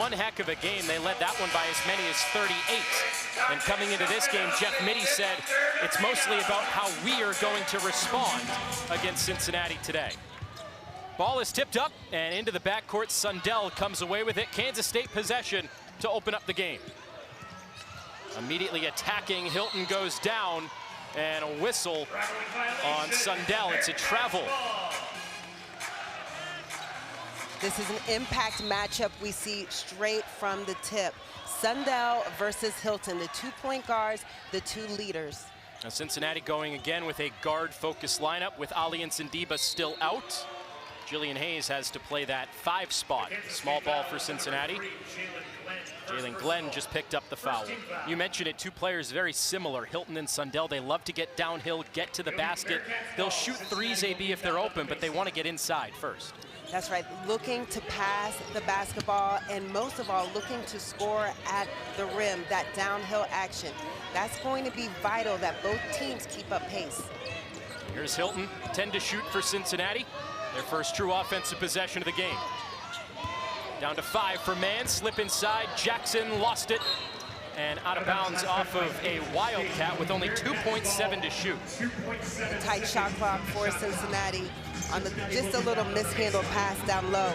One heck of a game. They led that one by as many as 38. And coming into this game, Jeff Mittie said it's mostly about how we are going to respond against Cincinnati today. Ball is tipped up and into the backcourt. Sundell comes away with it. Kansas State possession to open up the game. Immediately attacking, Hilton goes down, and a whistle on Sundell. It's a travel. This is an impact matchup we see straight from the tip. Sundell versus Hilton, the 2-point guards, the 2 leaders. Now Cincinnati going again with a guard-focused lineup with Ali and Sandiba still out. Jillian Hayes has to play that 5 spot. Small ball for Cincinnati. Jalen Glenn just picked up the foul. You mentioned it, 2 players very similar, Hilton and Sundell. They love to get downhill, get to the basket. They'll shoot threes, AB, if they're open, but they want to get inside first. That's right, looking to pass the basketball and most of all looking to score at the rim, that downhill action. That's going to be vital that both teams keep up pace. Here's Hilton, 10 to shoot for Cincinnati. Their first true offensive possession of the game. Down to 5 for Mann, slip inside, Jackson lost it. And out of bounds off of a Wildcat with only 2.7 to shoot. A tight shot clock for Cincinnati on just a little mishandled pass down low.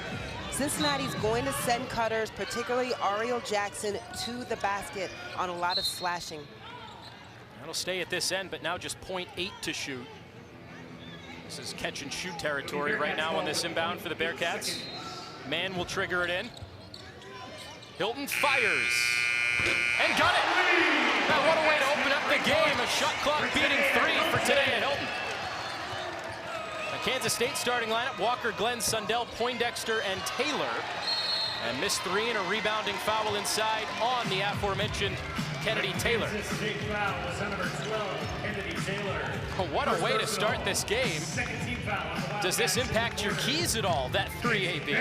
Cincinnati's going to send cutters, particularly Ariel Jackson, to the basket on a lot of slashing. That'll stay at this end, but now just 0.8 to shoot. This is catch and shoot territory right now on this inbound for the Bearcats. Mann will trigger it in. Hilton fires. And got it! Now what a way to open up the game. A shot clock beating 3 for today at Hilton. A Kansas State starting lineup, Walker, Glenn, Sundell, Poindexter, and Taylor. And missed 3 and a rebounding foul inside on the aforementioned Kennedy Taylor. What a way to start this game. Does this impact your keys at all, that 3 AB?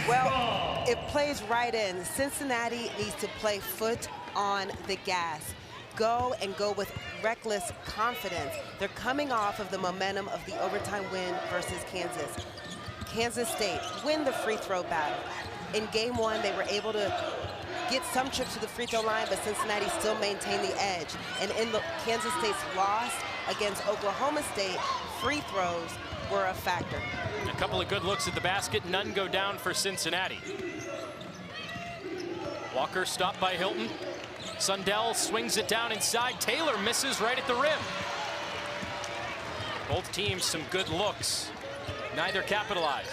Well, it plays right in. Cincinnati needs to play foot on the gas. Go with reckless confidence. They're coming off of the momentum of the overtime win versus Kansas. Kansas State win the free throw battle. In game 1, they were able to get some trips to the free throw line, but Cincinnati still maintained the edge. And in the Kansas State's loss against Oklahoma State, free throws were a factor. A couple of good looks at the basket, none go down for Cincinnati. Walker stopped by Hilton. Sundell swings it down inside. Taylor misses right at the rim. Both teams some good looks, neither capitalized.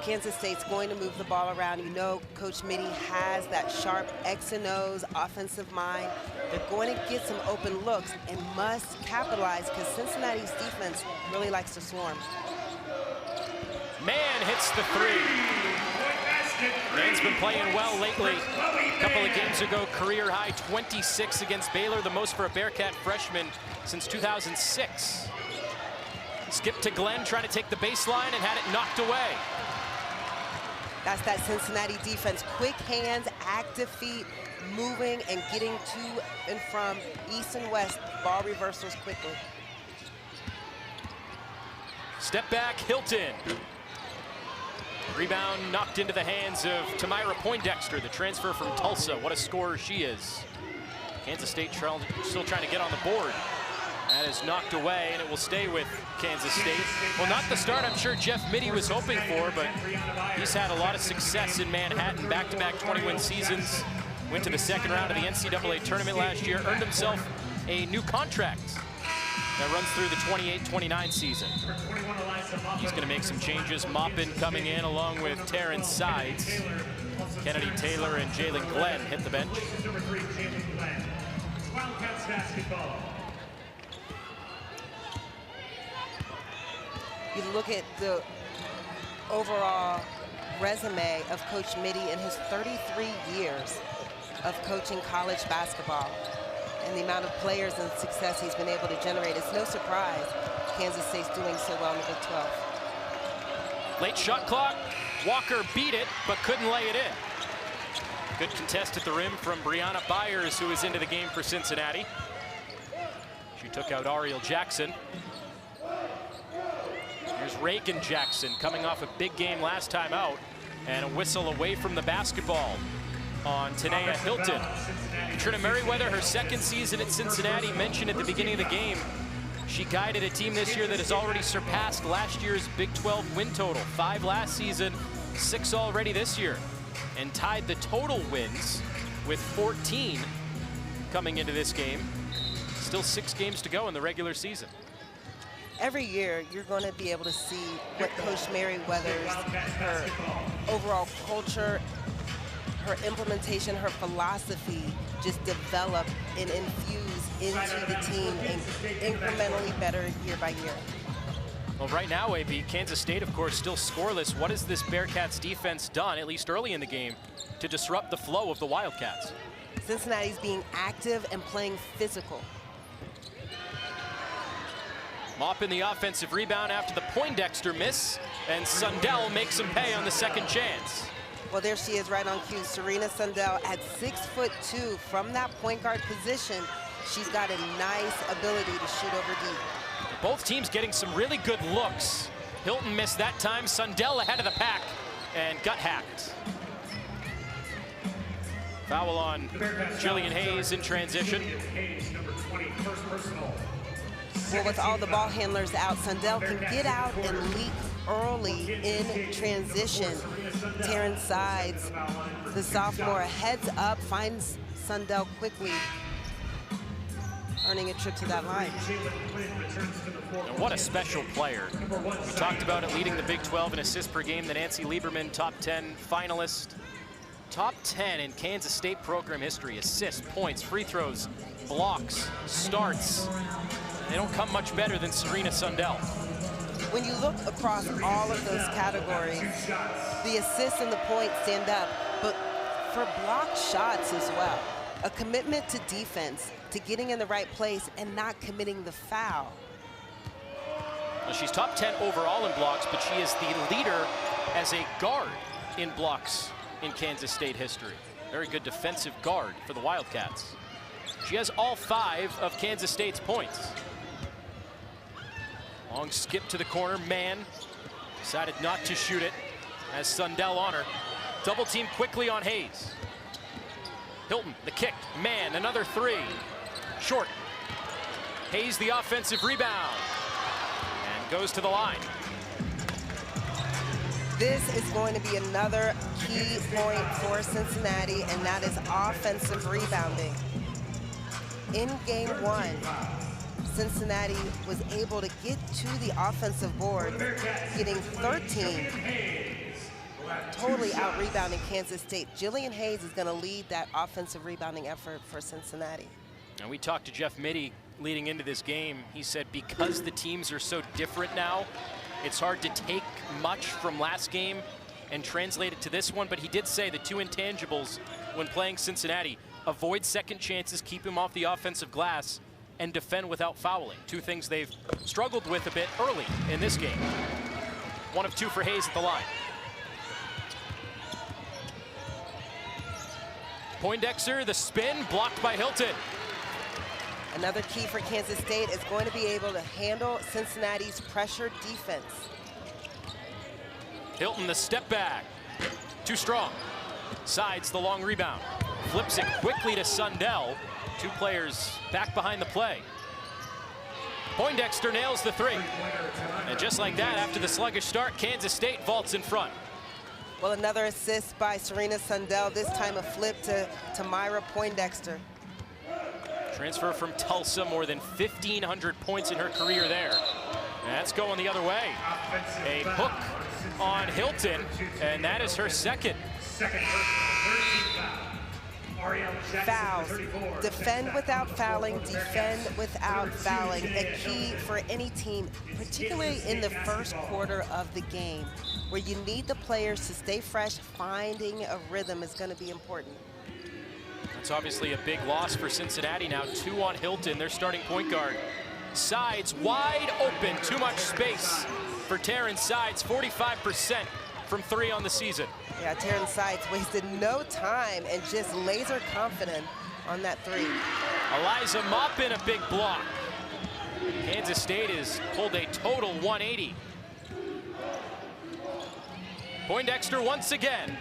Kansas State's going to move the ball around. You know, Coach Mittie has that sharp X and O's offensive mind. They're going to get some open looks and must capitalize because Cincinnati's defense really likes to swarm. Mann hits the 3. Mann's been playing well lately. A couple of games ago, career high 26 against Baylor, the most for a Bearcat freshman since 2006. Skip to Glenn, trying to take the baseline and had it knocked away. That's that Cincinnati defense. Quick hands, active feet, moving and getting to and from east and west. Ball reversals quickly. Step back, Hilton. Rebound knocked into the hands of Tamira Poindexter, the transfer from Tulsa. What a scorer she is. Kansas State still trying to get on the board. That is knocked away, and it will stay with Kansas State. Well, not the start I'm sure Jeff Mittie was hoping for, but he's had a lot of success in Manhattan, back-to-back 20-win seasons. Went to the 2nd round of the NCAA tournament last year, earned himself a new contract that runs through the 28-29 season. He's going to make some changes. Maupin coming in along with Terrence Sides. Kennedy Taylor and Jalen Glenn hit the bench. Wildcats basketball. You look at the overall resume of Coach Mittie in his 33 years of coaching college basketball and the amount of players and success he's been able to generate. It's no surprise Kansas State's doing so well in the Big 12. Late shot clock. Walker beat it, but couldn't lay it in. Good contest at the rim from Brianna Byers, who is into the game for Cincinnati. She took out Ariel Jackson. Here's Reagan Jackson coming off a big game last time out. And a whistle away from the basketball on Tanea Hilton. Trina Merriweather, her second season at Cincinnati, mentioned at the beginning of the game, she guided a team this year that has already surpassed last year's Big 12 win total. 5 last season, 6 already this year, and tied the total wins with 14 coming into this game. Still 6 games to go in the regular season. Every year, you're going to be able to see what Coach Merriweather's, her overall culture, her implementation, her philosophy just develop and infuse into the team and incrementally better year by year. Well, right now, AB, Kansas State, of course, still scoreless. What has this Bearcats defense done, at least early in the game, to disrupt the flow of the Wildcats? Cincinnati's being active and playing physical. Mop in the offensive rebound after the Poindexter miss, and Sundell makes him pay on the second chance. Well, there she is right on cue. Serena Sundell at 6'2" from that point guard position. She's got a nice ability to shoot over deep. Both teams getting some really good looks. Hilton missed that time. Sundell ahead of the pack and got hacked. Foul on Jillian Hayes in transition. Well, with all the ball handlers out, Sundell can get out and leap early in transition. Taryn Sides, the sophomore, heads up, finds Sundell quickly, earning a trip to that line. And what a special player. We talked about it, leading the Big 12 in assists per game. The Nancy Lieberman top 10 finalist. Top 10 in Kansas State program history. Assists, points, free throws, blocks, starts. They don't come much better than Serena Sundell. When you look across all of those categories, the assists and the points stand up, but for blocked shots as well. A commitment to defense, to getting in the right place and not committing the foul. Well, she's top 10 overall in blocks, but she is the leader as a guard in blocks in Kansas State history. Very good defensive guard for the Wildcats. She has all 5 of Kansas State's points. Long skip to the corner, Mann decided not to shoot it as Sundell on her. Double team quickly on Hayes. Hilton, the kick, Mann, another 3. Short. Hayes the offensive rebound and goes to the line. This is going to be another key point for Cincinnati, and that is offensive rebounding. In game 1, Cincinnati was able to get to the offensive board, getting 13, totally out-rebounding Kansas State. Jillian Hayes is going to lead that offensive rebounding effort for Cincinnati. And we talked to Jeff Mitty leading into this game. He said because the teams are so different now, it's hard to take much from last game and translate it to this one, but he did say the 2 intangibles when playing Cincinnati: avoid second chances, keep him off the offensive glass, and defend without fouling. 2 things they've struggled with a bit early in this game. 1 of 2 for Hayes at the line. Poindexter, the spin, blocked by Hilton. Another key for Kansas State is going to be able to handle Cincinnati's pressure defense. Hilton, the step back. Too strong. Sides the long rebound. Flips it quickly to Sundell. 2 players back behind the play. Poindexter nails the 3. And just like that, after the sluggish start, Kansas State vaults in front. Well, another assist by Serena Sundell, this time a flip to Myra Poindexter. Transfer from Tulsa, more than 1,500 points in her career there. And that's going the other way. A hook on Hilton, and that is her second. Fouls. Defend without fouling, defend without fouling. A key for any team, particularly in the first quarter of the game, where you need the players to stay fresh. Finding a rhythm is going to be important. It's obviously a big loss for Cincinnati now. 2 on Hilton, their starting point guard. Sides wide open, too much space for Taryn Sides. 45% from 3 on the season. Yeah, Taryn Sides wasted no time and just laser confident on that 3. Eliza Maupin, a big block. Kansas State has pulled a total 180. Poindexter once again.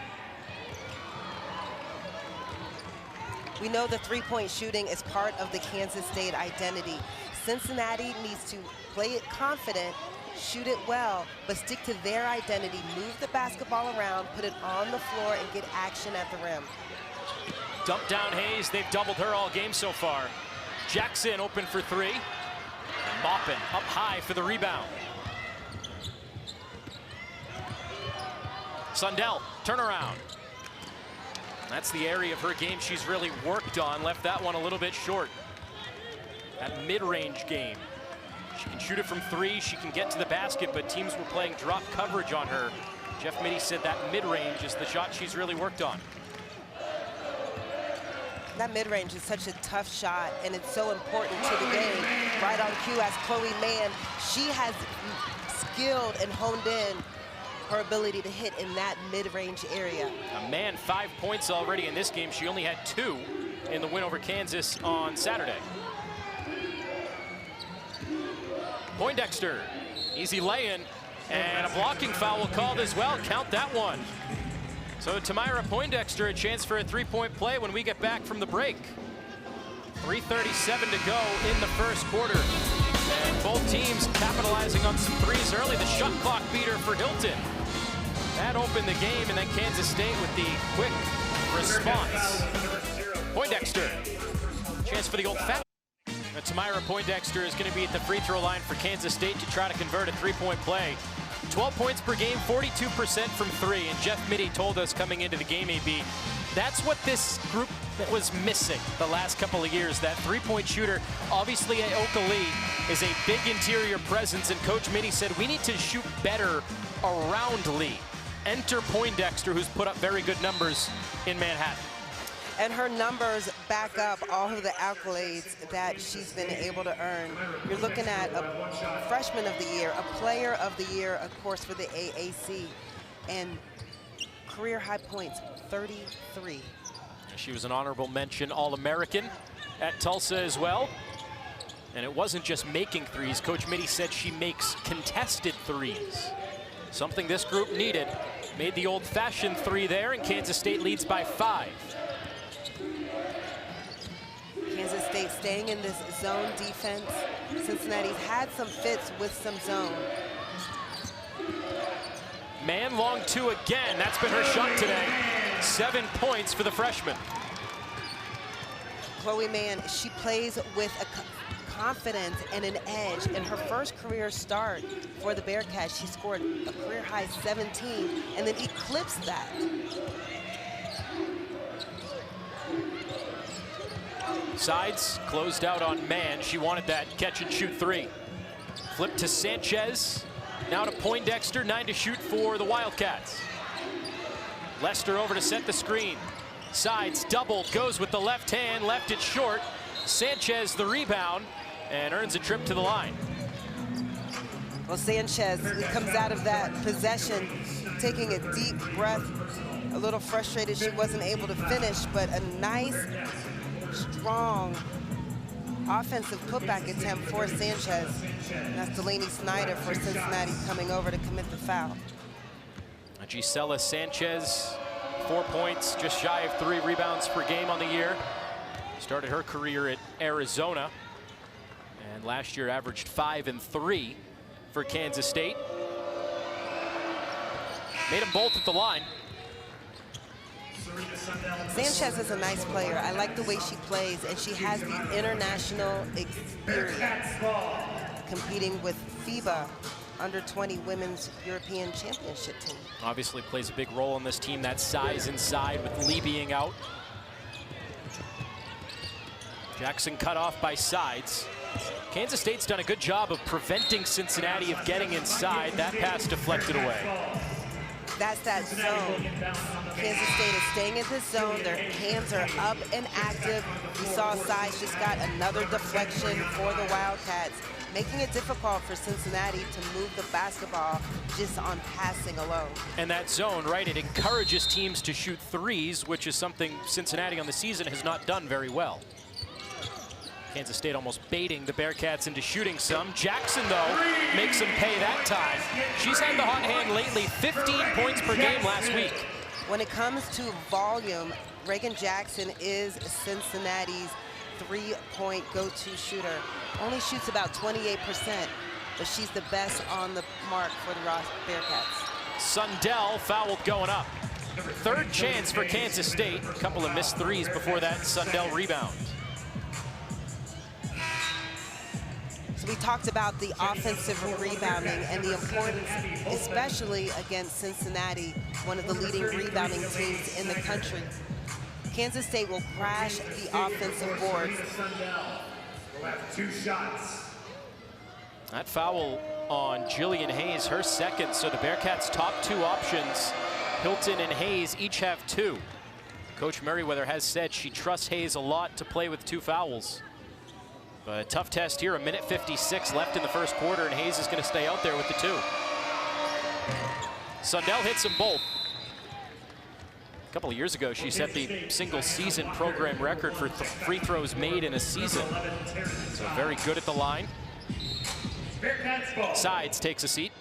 We know the three-point shooting is part of the Kansas State identity. Cincinnati needs to play it confident, shoot it well, but stick to their identity. Move the basketball around, put it on the floor, and get action at the rim. Dump down Hayes. They've doubled her all game so far. Jackson open for three. And Maupin up high for the rebound. Sundell, turnaround. That's the area of her game she's really worked on. Left that one a little bit short. That mid-range game. She can shoot it from three. She can get to the basket, but teams were playing drop coverage on her. Jeff Mittie said that mid-range is the shot she's really worked on. That mid-range is such a tough shot, and it's so important to the game. Right on cue as Chloe Mann, she has skilled and honed in her ability to hit in that mid-range area. Mann 5 points already in this game. She only had 2 in the win over Kansas on Saturday. Poindexter, easy lay-in, and a blocking foul called as well. Count that one. So Tamira Poindexter, a chance for a three-point play when we get back from the break. 3:37 to go in the first quarter. And both teams capitalizing on some threes early. The shot clock beater for Hilton. That opened the game, and then Kansas State with the quick response. Poindexter, chance for the old-fashioned. Tamira Poindexter is going to be at the free throw line for Kansas State to try to convert a three-point play. 12 points per game, 42% from three. And Jeff Mittie told us coming into the game, AB, that's what this group was missing the last couple of years, that three-point shooter. Obviously, Aoka Lee is a big interior presence, and Coach Mittie said we need to shoot better around Lee. Enter Poindexter, who's put up very good numbers in Manhattan. And her numbers back up all of the accolades that she's been able to earn. You're looking at a freshman of the year, a player of the year, of course, for the AAC, and career high points, 33. She was an honorable mention All-American at Tulsa as well. And it wasn't just making threes. Coach Mittie said she makes contested threes. Something this group needed. Made the old-fashioned three there, and Kansas State leads by 5. Kansas State staying in this zone defense. Cincinnati's had some fits with some zone. Mann long two again. That's been her shot today. 7 points for the freshman. Chloe Mann, she plays with a confidence and an edge. In her first career start for the Bearcats, she scored a career high 17 and then eclipsed that. Sides closed out on Mann. She wanted that catch and shoot three. Flip to Sanchez. Now to Poindexter, 9 to shoot for the Wildcats. Lester over to set the screen. Sides doubled, goes with the left hand, left it short. Sanchez the rebound and earns a trip to the line. Well, Sanchez comes out of that possession taking a deep breath, a little frustrated she wasn't able to finish, but a nice, strong offensive putback attempt for Sanchez. And that's Delaney Snyder for Cincinnati coming over to commit the foul. Gisela Sanchez, 4 points, just shy of 3 rebounds per game on the year. Started her career at Arizona, and last year averaged 5 and 3 for Kansas State. Made them both at the line. Sanchez is a nice player. I like the way she plays, and she has the international experience competing with FIBA under-20 Women's European Championship team. Obviously plays a big role in this team, that size inside with Lee being out. Jackson cut off by Sides. Kansas State's done a good job of preventing Cincinnati of getting inside. That pass deflected away. That's that zone. Kansas State is staying in this zone. Their hands are up and active. We saw Sides just got another deflection for the Wildcats, making it difficult for Cincinnati to move the basketball just on passing alone. And that zone, right, it encourages teams to shoot threes, which is something Cincinnati on the season has not done very well. Kansas State almost baiting the Bearcats into shooting some. Jackson, though, makes them pay that time. She's had the hot hand lately, 15 points per game last week. When it comes to volume, Reagan Jackson is Cincinnati's three-point go-to shooter. Only shoots about 28%, but she's the best on the mark for the Bearcats. Sundell fouled going up. Third chance for Kansas State. A couple of missed threes before that Sundell rebound. So we talked about the offensive rebounding and the importance, especially against Cincinnati, one of the leading rebounding teams in the country. Kansas State will crash the offensive boards. Will have 2 shots. That foul on Jillian Hayes, her second. So the Bearcats' top 2 options, Hilton and Hayes, each have 2. Coach Merriweather has said she trusts Hayes a lot to play with 2 fouls. But a tough test here, 1:56 left in the first quarter, and Hayes is going to stay out there with the 2. Sundell hits them both. A couple of years ago, she set the single-season program record for free throws made in a season. So very good at the line. Sides takes a seat.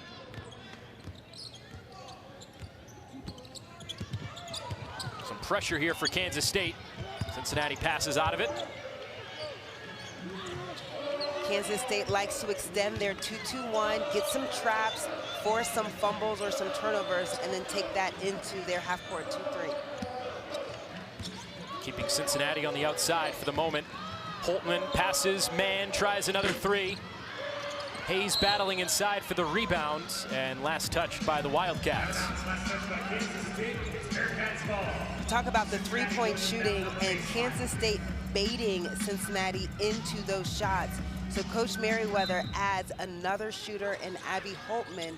Some pressure here for Kansas State. Cincinnati passes out of it. Kansas State likes to extend their 2-2-1, get some traps, force some fumbles or some turnovers, and then take that into their half-court 2-3. Keeping Cincinnati on the outside for the moment. Holtman passes, man tries another 3. Hayes battling inside for the rebound, and last touched by the Wildcats. Talk about the three-point shooting and Kansas State baiting Cincinnati into those shots. So Coach Merriweather adds another shooter in Abby Holtman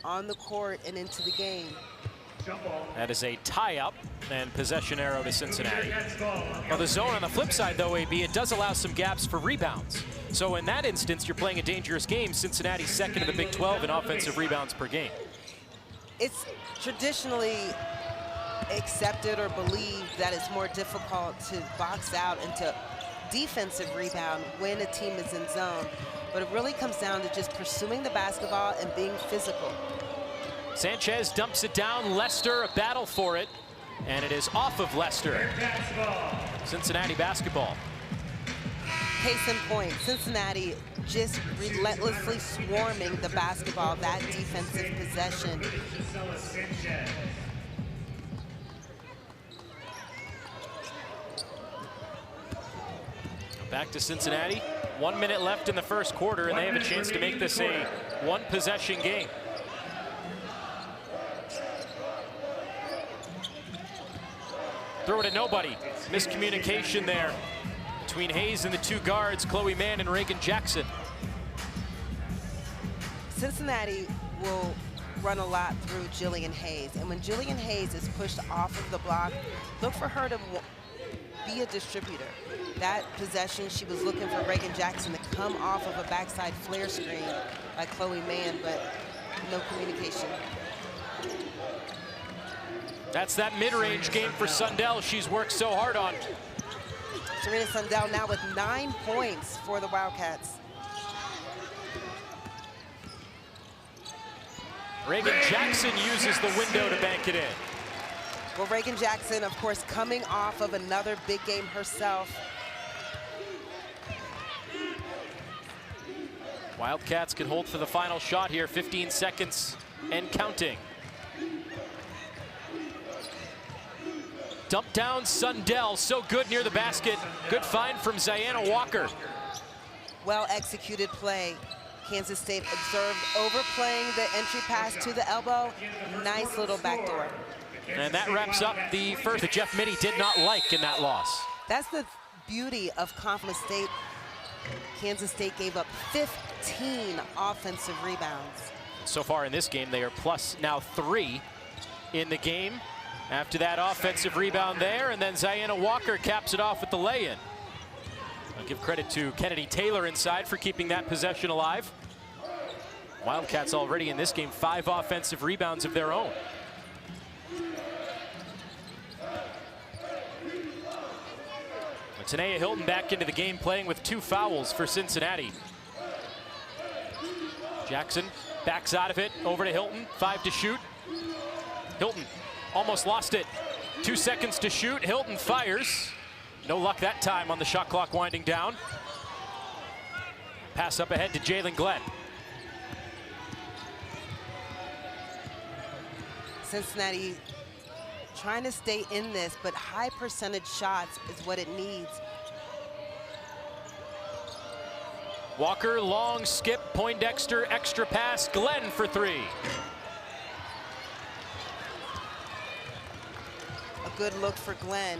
on the court and into the game. That is a tie-up and possession arrow to Cincinnati. Now the zone on the flip side, though, AB, it does allow some gaps for rebounds. So in that instance, you're playing a dangerous game. Cincinnati's second in the Big 12 in offensive rebounds per game. It's traditionally accepted or believed that it's more difficult to box out into defensive rebound when a team is in zone. But it really comes down to just pursuing the basketball and being physical. Sanchez dumps it down. Lester, a battle for it. And it is off of Lester. Cincinnati basketball. Case in point, Cincinnati just relentlessly swarming the basketball, that defensive possession. Back to Cincinnati. 1 minute left in the first quarter, and they have a chance to make this a one-possession game. Throw it at nobody. Miscommunication there between Hayes and the 2 guards, Chloe Mann and Reagan Jackson. Cincinnati will run a lot through Jillian Hayes. And when Jillian Hayes is pushed off of the block, look for her to be a distributor. That possession, she was looking for Reagan Jackson to come off of a backside flare screen by Chloe Mann, but no communication. That's that mid-range game for Sundell she's worked so hard on. Serena Sundell now with 9 points for the Wildcats. Reagan Jackson uses the window to bank it in. Well, Reagan Jackson, of course, coming off of another big game herself. Wildcats can hold for the final shot here, 15 seconds and counting. Dump down Sundell, so good near the basket. Good find from Ziana Walker. Well executed play. Kansas State observed overplaying the entry pass to the elbow. Nice little backdoor. And that wraps up the first that Jeff Mitty did not like in that loss. That's the beauty of Kansas State. Kansas State gave up 15 offensive rebounds. So far in this game, they are plus now 3 in the game. After that offensive rebound there, and then Ziana Walker caps it off with the lay-in. I'll give credit to Kennedy Taylor inside for keeping that possession alive. Wildcats already in this game 5 offensive rebounds of their own. Tanea Hilton back into the game, playing with 2 fouls for Cincinnati. Jackson backs out of it, over to Hilton, 5 to shoot. Hilton almost lost it. 2 seconds to shoot. Hilton fires. No luck that time on the shot clock winding down. Pass up ahead to Jalen Glenn. Cincinnati trying to stay in this, but high percentage shots is what it needs. Walker, long skip, Poindexter, extra pass, Glenn for 3. A good look for Glenn.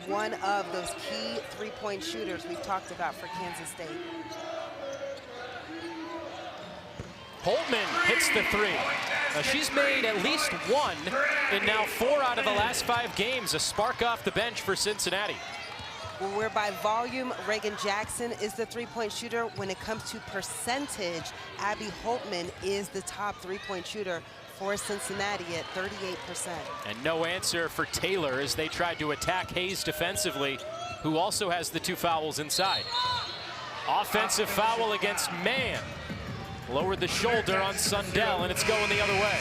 One of those key three-point shooters we've talked about for Kansas State. Holtman hits the 3. Now she's made at least 1 in now 4 out of the last 5 games. A spark off the bench for Cincinnati. Well, where by volume, Reagan Jackson is the three-point shooter. When it comes to percentage, Abby Holtman is the top three-point shooter for Cincinnati at 38%. And no answer for Taylor as they tried to attack Hayes defensively, who also has the 2 fouls inside. Offensive foul against Mann. Lowered the shoulder on Sundell, and it's going the other way.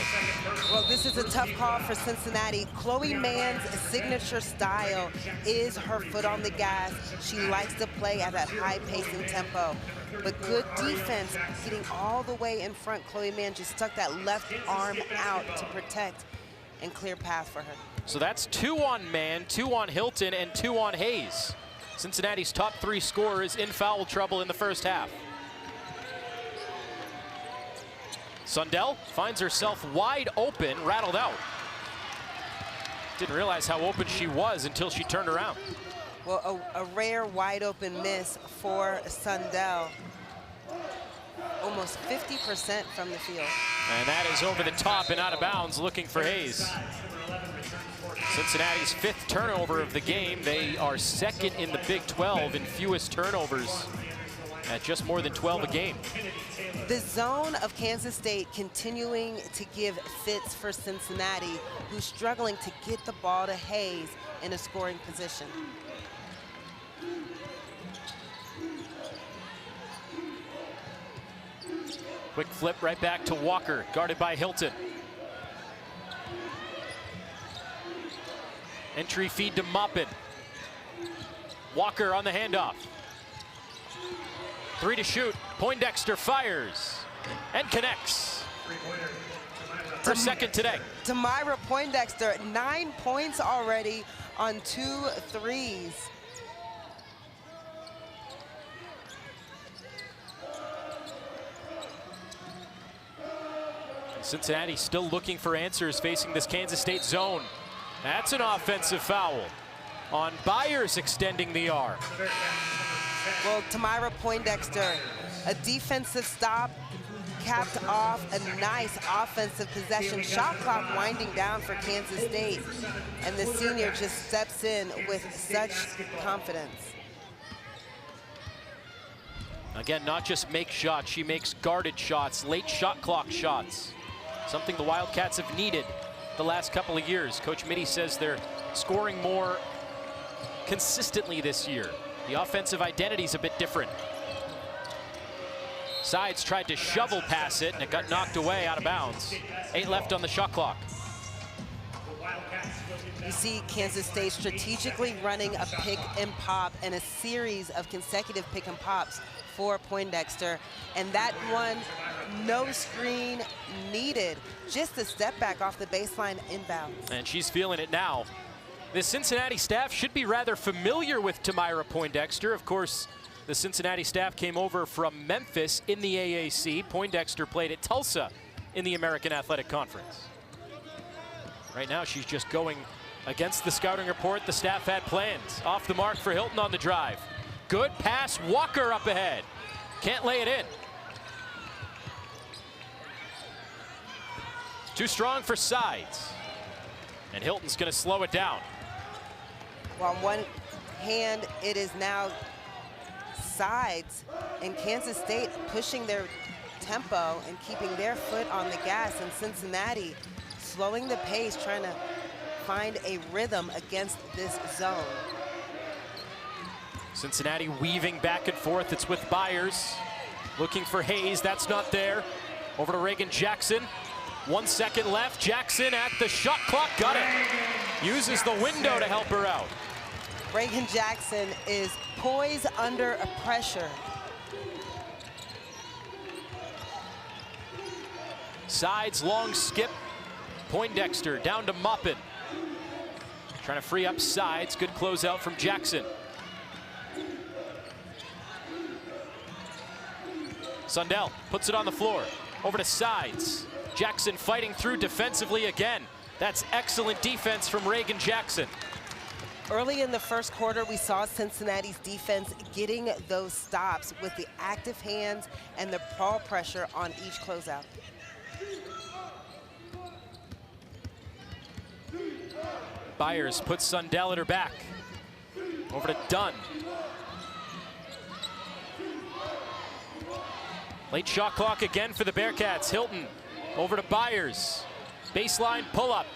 Well, this is a tough call for Cincinnati. Chloe Mann's signature style is her foot on the gas. She likes to play at that high pace and tempo. But good defense, getting all the way in front. Chloe Mann just stuck that left arm out to protect and clear path for her. So that's 2 on Mann, 2 on Hilton, and 2 on Hayes. Cincinnati's top 3 scorers in foul trouble in the first half. Sundell finds herself wide open, rattled out. Didn't realize how open she was until she turned around. Well, a rare wide open miss for Sundell. Almost 50% from the field. And that is over the top and out of bounds, looking for Hayes. Cincinnati's 5th turnover of the game. They are 2nd in the Big 12 in fewest turnovers at just more than 12 a game. The zone of Kansas State continuing to give fits for Cincinnati, who's struggling to get the ball to Hayes in a scoring position. Quick flip right back to Walker, guarded by Hilton. Entry feed to Maupin. Walker on the handoff. 3 to shoot. Poindexter fires and connects. Her 2nd today. Tamira Poindexter, 9 points already on 2 threes. Cincinnati still looking for answers facing this Kansas State zone. That's an offensive foul on Byers, extending the arc. Well, Tamira Poindexter, a defensive stop, capped off a nice offensive possession. Shot clock winding down for Kansas State, and the senior just steps in with such confidence. Again, not just make shots, she makes guarded shots, late shot clock shots. Something the Wildcats have needed the last couple of years. Coach Mitty says they're scoring more consistently this year. The offensive identity's a bit different. Sides tried to shovel pass it, and it got knocked away out of bounds. 8 left on the shot clock. You see Kansas State strategically running a pick and pop and a series of consecutive pick and pops for Poindexter. And that one, no screen needed. Just a step back off the baseline inbounds. And she's feeling it now. The Cincinnati staff should be rather familiar with Tamira Poindexter. Of course, the Cincinnati staff came over from Memphis in the AAC. Poindexter played at Tulsa in the American Athletic Conference. Right now, she's just going against the scouting report the staff had plans. Off the mark for Hilton on the drive. Good pass, Walker up ahead. Can't lay it in. Too strong for sides. And Hilton's gonna slow it down. Well, on one hand, it is now sides, and Kansas State pushing their tempo and keeping their foot on the gas, and Cincinnati slowing the pace, trying to find a rhythm against this zone. Cincinnati weaving back and forth. It's with Byers. Looking for Hayes. That's not there. Over to Reagan Jackson. 1 second left. Jackson at the shot clock. Got it. Uses the window to help her out. Reagan Jackson is poised under a pressure. Sides, long skip. Poindexter down to Maupin. Trying to free up sides. Good closeout from Jackson. Sundell puts it on the floor. Over to sides. Jackson fighting through defensively again. That's excellent defense from Reagan Jackson. Early in the first quarter, we saw Cincinnati's defense getting those stops with the active hands and the ball pressure on each closeout. Byers puts Sundell at her back. Over to Dunn. Late shot clock again for the Bearcats. Hilton over to Byers. Baseline pull-up.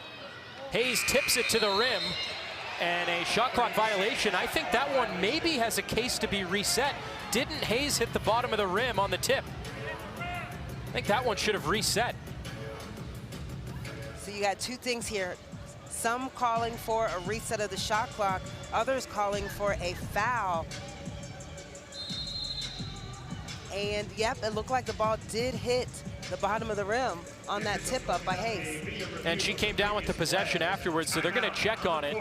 Hayes tips it to the rim. And a shot clock violation. I think that one maybe has a case to be reset. Didn't Hayes hit the bottom of the rim on the tip? I think that one should have reset. So you got two things here. Some calling for a reset of the shot clock, others calling for a foul. And yep, it looked like the ball did hit the bottom of the rim on that tip up by Hayes. And she came down with the possession afterwards, so they're going to check on it.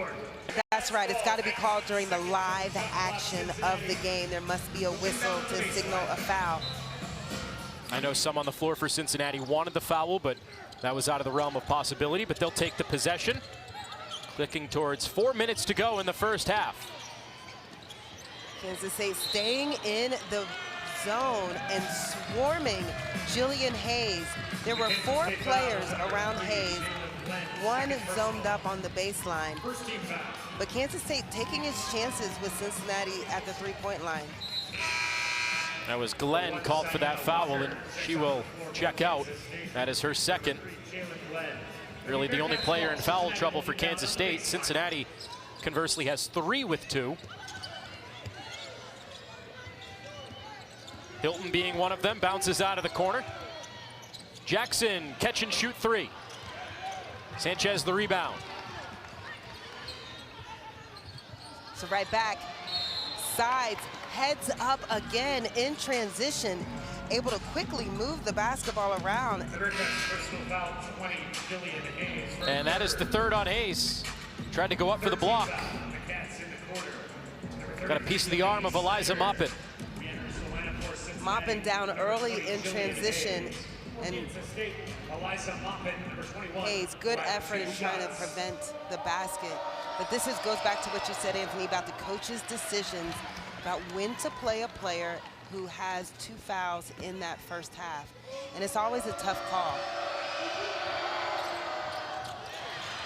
That's right, it's got to be called during the live action of the game. There must be a whistle to signal a foul. I know some on the floor for Cincinnati wanted the foul, but that was out of the realm of possibility, but they'll take the possession. Clicking towards 4 minutes to go in the first half. Kansas State staying in the zone and swarming Jillian Hayes. There were 4 players around Hayes. One zoned up on the baseline. But Kansas State taking its chances with Cincinnati at the three-point line. That was Glenn called for that foul, and she will check out. That is her second. Really the only player in foul trouble for Kansas State. Cincinnati, conversely, has 3 with 2. Hilton being one of them, bounces out of the corner. Jackson, catch and shoot 3. Sanchez the rebound. So right back, sides, heads up again in transition, able to quickly move the basketball around. And that is the 3rd on Hayes. Tried to go up for the block. Got a piece of the arm of Eliza Maupin. Maupin down early in transition, and Hayes, good effort in trying to prevent the basket. But this goes back to what you said, Anthony, about the coach's decisions about when to play a player who has 2 fouls in that first half. And it's always a tough call.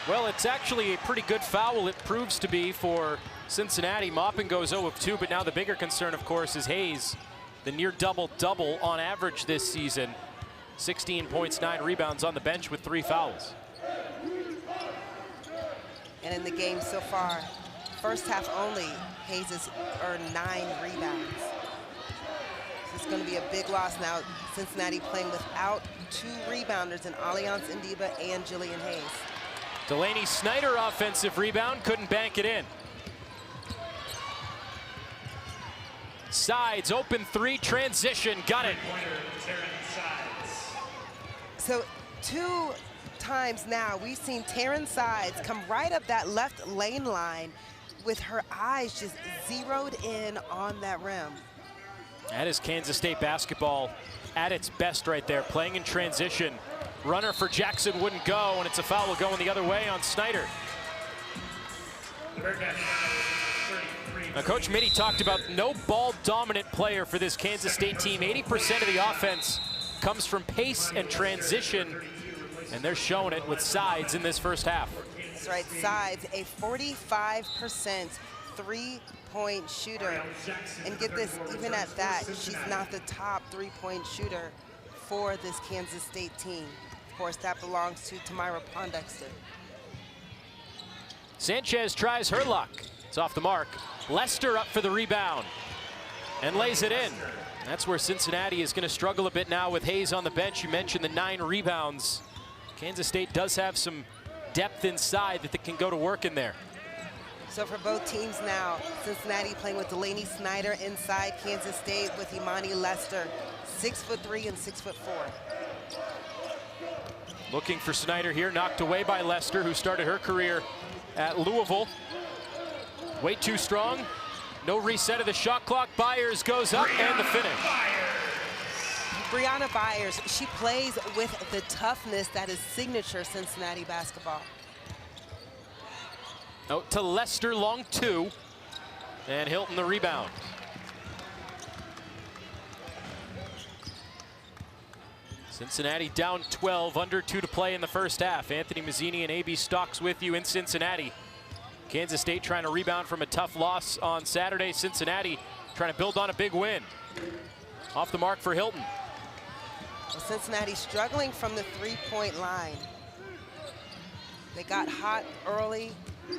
Well, it's actually a pretty good foul. It proves to be for Cincinnati. Maupin goes 0 of 2, but now the bigger concern, of course, is Hayes. The near double-double on average this season. 16 points, 9 rebounds on the bench with 3 fouls. And in the game so far, first half only, Hayes has earned 9 rebounds. So it's going to be a big loss now. Cincinnati playing without 2 rebounders in Alliance Ndiba and Jillian Hayes. Delaney Snyder offensive rebound, couldn't bank it in. Sides, open 3, transition, got it. So 2 times now we've seen Taryn Sides come right up that left lane line with her eyes just zeroed in on that rim. That is Kansas State basketball at its best right there, playing in transition. Runner for Jackson wouldn't go, and it's a foul going the other way on Snyder. Now, Coach Mitty talked about no ball dominant player for this Kansas State team. 80% of the offense comes from pace and transition, and they're showing it with Sides in this first half. That's right, Sides, a 45% three-point shooter. And get this, even at that, she's not the top three-point shooter for this Kansas State team. Of course, that belongs to Tamira Poindexter. Sanchez tries her luck. It's off the mark. Lester up for the rebound and lays it in. That's where Cincinnati is going to struggle a bit now with Hayes on the bench. You mentioned the 9 rebounds. Kansas State does have some depth inside that they can go to work in there. So for both teams now, Cincinnati playing with Delaney Snyder inside, Kansas State with Imani Lester, 6'3" and 6'4". Looking for Snyder here, knocked away by Lester, who started her career at Louisville. Way too strong. No reset of the shot clock. Byers goes up and the finish. Brianna Byers, she plays with the toughness that is signature Cincinnati basketball. Out to Lester, long 2. And Hilton the rebound. Cincinnati down 12, under 2 to play in the first half. Anthony Mazzini and A.B. Stocks with you in Cincinnati. Kansas State trying to rebound from a tough loss on Saturday. Cincinnati trying to build on a big win. Off the mark for Hilton. Well, Cincinnati struggling from the 3-point line. They got hot early,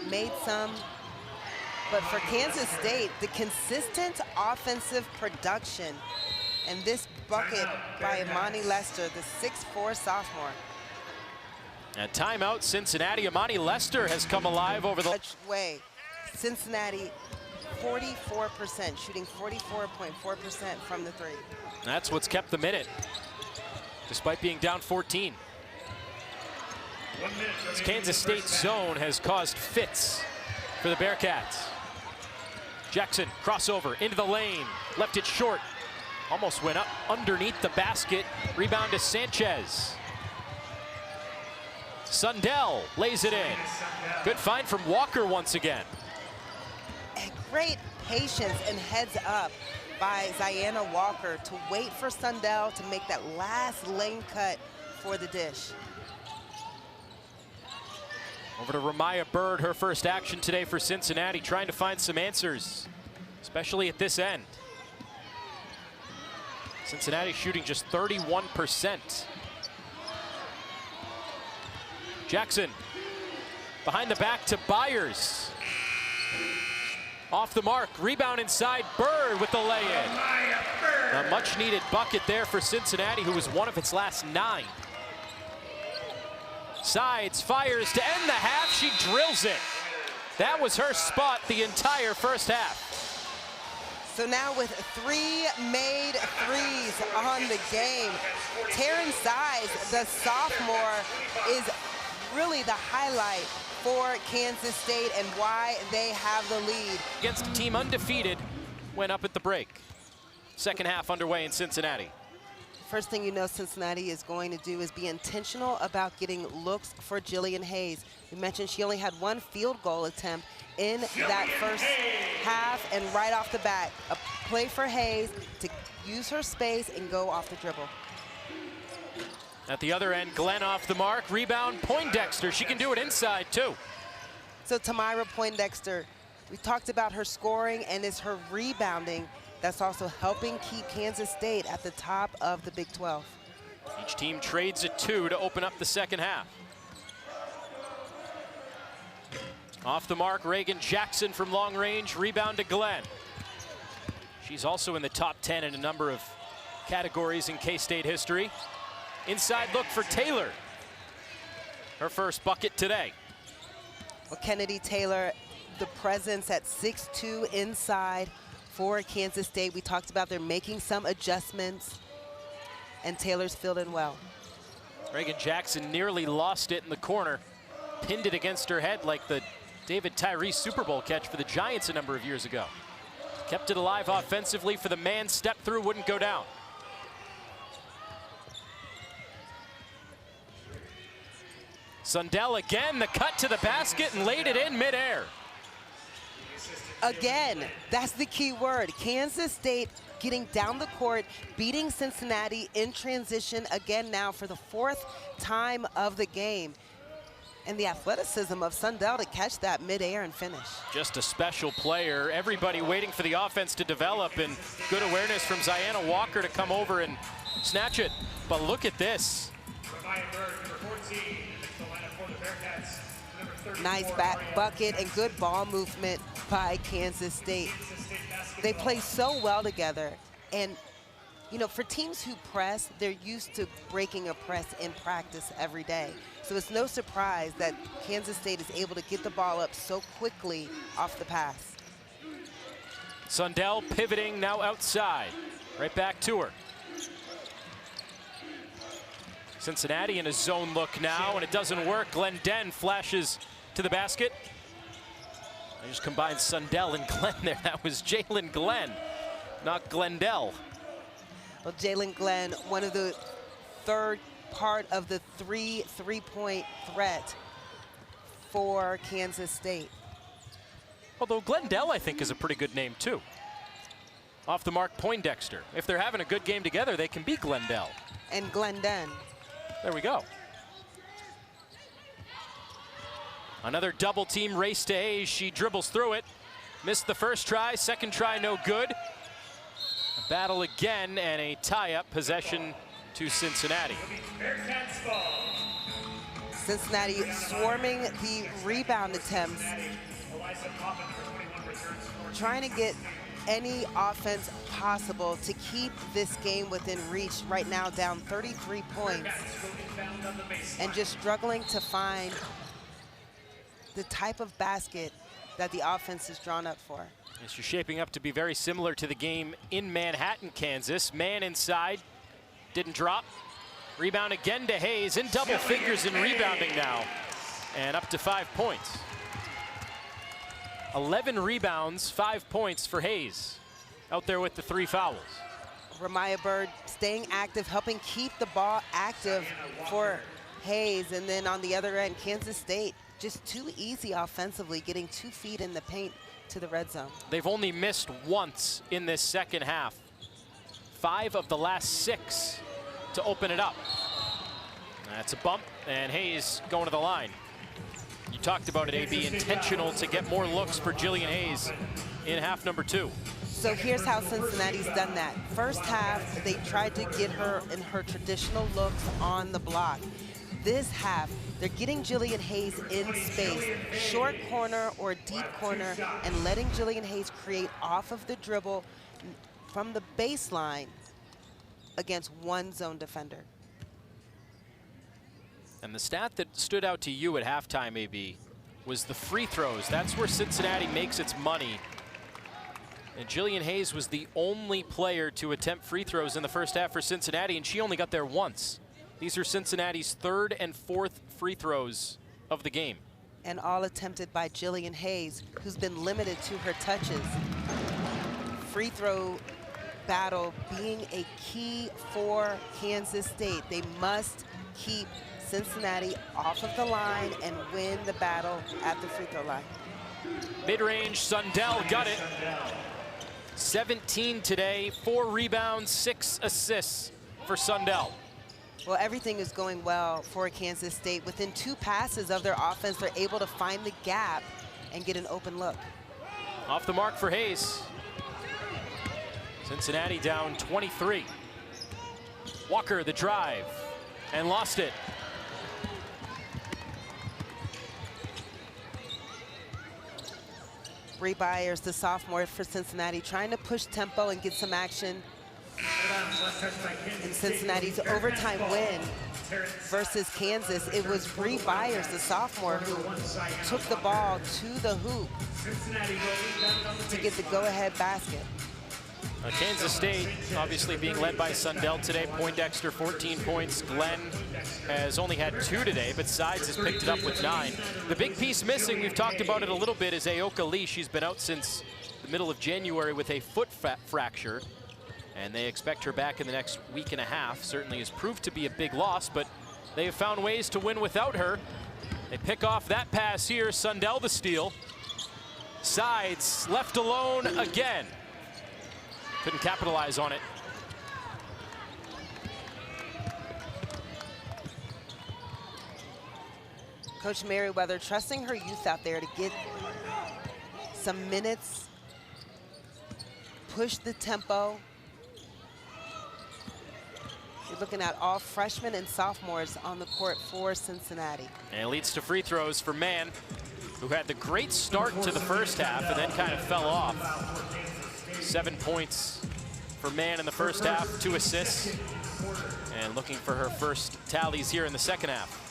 made some. But for Kansas State, the consistent offensive production and this bucket by Imani Lester, the 6'4" sophomore. At timeout, Cincinnati. Imani Lester has come alive over the way. Cincinnati 44%, shooting 44.4% from the 3. That's what's kept them in it, despite being down 14. This Kansas State zone has caused fits for the Bearcats. Jackson, crossover into the lane, left it short. Almost went up underneath the basket. Rebound to Sanchez. Sundell lays it in. Good find from Walker once again. And great patience and heads up by Ziana Walker to wait for Sundell to make that last lane cut for the dish. Over to Ramaya Bird, her first action today for Cincinnati, trying to find some answers, especially at this end. Cincinnati shooting just 31%. Jackson behind the back to Byers. Off the mark, rebound inside, Bird with the lay-in. A much-needed bucket there for Cincinnati, who was one of its last 9. Sides, fires to end the half, she drills it. That was her spot the entire first half. So now with 3 made threes on the game, Taryn Sides, the sophomore, is really the highlight for Kansas State and why they have the lead. Against a team undefeated, went up at the break. Second half underway in Cincinnati. First thing you know Cincinnati is going to do is be intentional about getting looks for Jillian Hayes. We mentioned she only had 1 field goal attempt in that first half, and right off the bat, a play for Hayes to use her space and go off the dribble. At the other end, Glenn off the mark, rebound, Poindexter. She can do it inside too. So Tamira Poindexter, we talked about her scoring, and it's her rebounding that's also helping keep Kansas State at the top of the Big 12. Each team trades a 2 to open up the second half. Off the mark, Reagan Jackson from long range, rebound to Glenn. She's also in the top 10 in a number of categories in K-State history. Inside look for Taylor. Her first bucket today. Well, Kennedy Taylor, the presence at 6'2" inside for Kansas State. We talked about they're making some adjustments, and Taylor's filled in well. Reagan Jackson nearly lost it in the corner, pinned it against her head like the David Tyree Super Bowl catch for the Giants a number of years ago. Kept it alive offensively for the man, stepped through, wouldn't go down. Sundell again, the cut to the basket and laid it in midair. Again, that's the key word. Kansas State getting down the court, beating Cincinnati in transition again now for the 4th time of the game. And the athleticism of Sundell to catch that midair and finish. Just a special player. Everybody waiting for the offense to develop, and good awareness from Ziana Walker to come over and snatch it. But look at this. Ramaya Bird, number 14, the lineup for the Bearcats, number Nice back bucket and good ball movement by Kansas State. They play so well together. And, you know, for teams who press, they're used to breaking a press in practice every day. So it's no surprise that Kansas State is able to get the ball up so quickly off the pass. Sundell pivoting now outside. Right back to her. Cincinnati in a zone look now, and it doesn't work. Glendon flashes to the basket. I just combined Sundell and Glenn there. That was Jalen Glenn, not Glendell. Well, Jalen Glenn, one of the third part of the three-point threat for Kansas State. Although Glendell, I think, is a pretty good name, too. Off the mark, Poindexter. If they're having a good game together, they can be Glendell. And Glendon. There we go. Another double team race to Hayes. She dribbles through it. Missed the first try, second try no good. A battle again and a tie-up, possession to Cincinnati. Cincinnati swarming the rebound attempts, trying to get any offense possible to keep this game within reach. Right now down 33 points and just struggling to find the type of basket that the offense is drawn up for. It's just shaping up to be very similar to the game in Manhattan, Kansas. Man inside, didn't drop. Rebound again to Hayes, in double figures in rebounding now, and up to 5 points. 11 rebounds, 5 points for Hayes. Out there with the 3 fouls. Ramaya Bird staying active, helping keep the ball active for Hayes. And then on the other end, Kansas State just too easy offensively, getting 2 feet in the paint to the red zone. They've only missed once in this second half. 5 of the last 6 to open it up. That's a bump, and Hayes going to the line. You talked about it, AB, intentional to get more looks for Jillian Hayes in half number 2. So here's how Cincinnati's done that. First half, they tried to get her in her traditional looks on the block. This half, they're getting Jillian Hayes in space, short corner or deep corner, and letting Jillian Hayes create off of the dribble from the baseline against one zone defender. And the stat that stood out to you at halftime, AB, was the free throws. That's where Cincinnati makes its money. And Jillian Hayes was the only player to attempt free throws in the first half for Cincinnati, and she only got there once. These are Cincinnati's 3rd and 4th free throws of the game. And all attempted by Jillian Hayes, who's been limited to her touches. Free throw battle being a key for Kansas State. They must keep Cincinnati off of the line and win the battle at the free throw line. Mid-range, Sundell got it. 17 today, 4 rebounds, 6 assists for Sundell. Well, everything is going well for Kansas State. Within 2 passes of their offense, they're able to find the gap and get an open look. Off the mark for Hayes. Cincinnati down 23. Walker, the drive, and lost it. Bree Byers, the sophomore for Cincinnati, trying to push tempo and get some action in Cincinnati's overtime win versus Kansas. It was Bree Byers, the sophomore, who took the ball to the hoop to get the go-ahead basket. Kansas State obviously being led by Sundell today. Poindexter 14 points. Glenn has only had 2 today, but Sides has picked it up with 9. The big piece missing, we've talked about it a little bit, is Aoka Lee. She's been out since the middle of January with a foot fracture, and they expect her back in the next week and a half. Certainly has proved to be a big loss, but they have found ways to win without her. They pick off that pass here. Sundell the steal. Sides left alone again. Couldn't capitalize on it. Coach Merriweather trusting her youth out there to get some minutes, push the tempo. You're looking at all freshmen and sophomores on the court for Cincinnati. And it leads to free throws for Mann. who had the great start to the first half and then kind of fell off. 7 points for Mann in the first half, 2 assists, and looking for her first tallies here in the second half.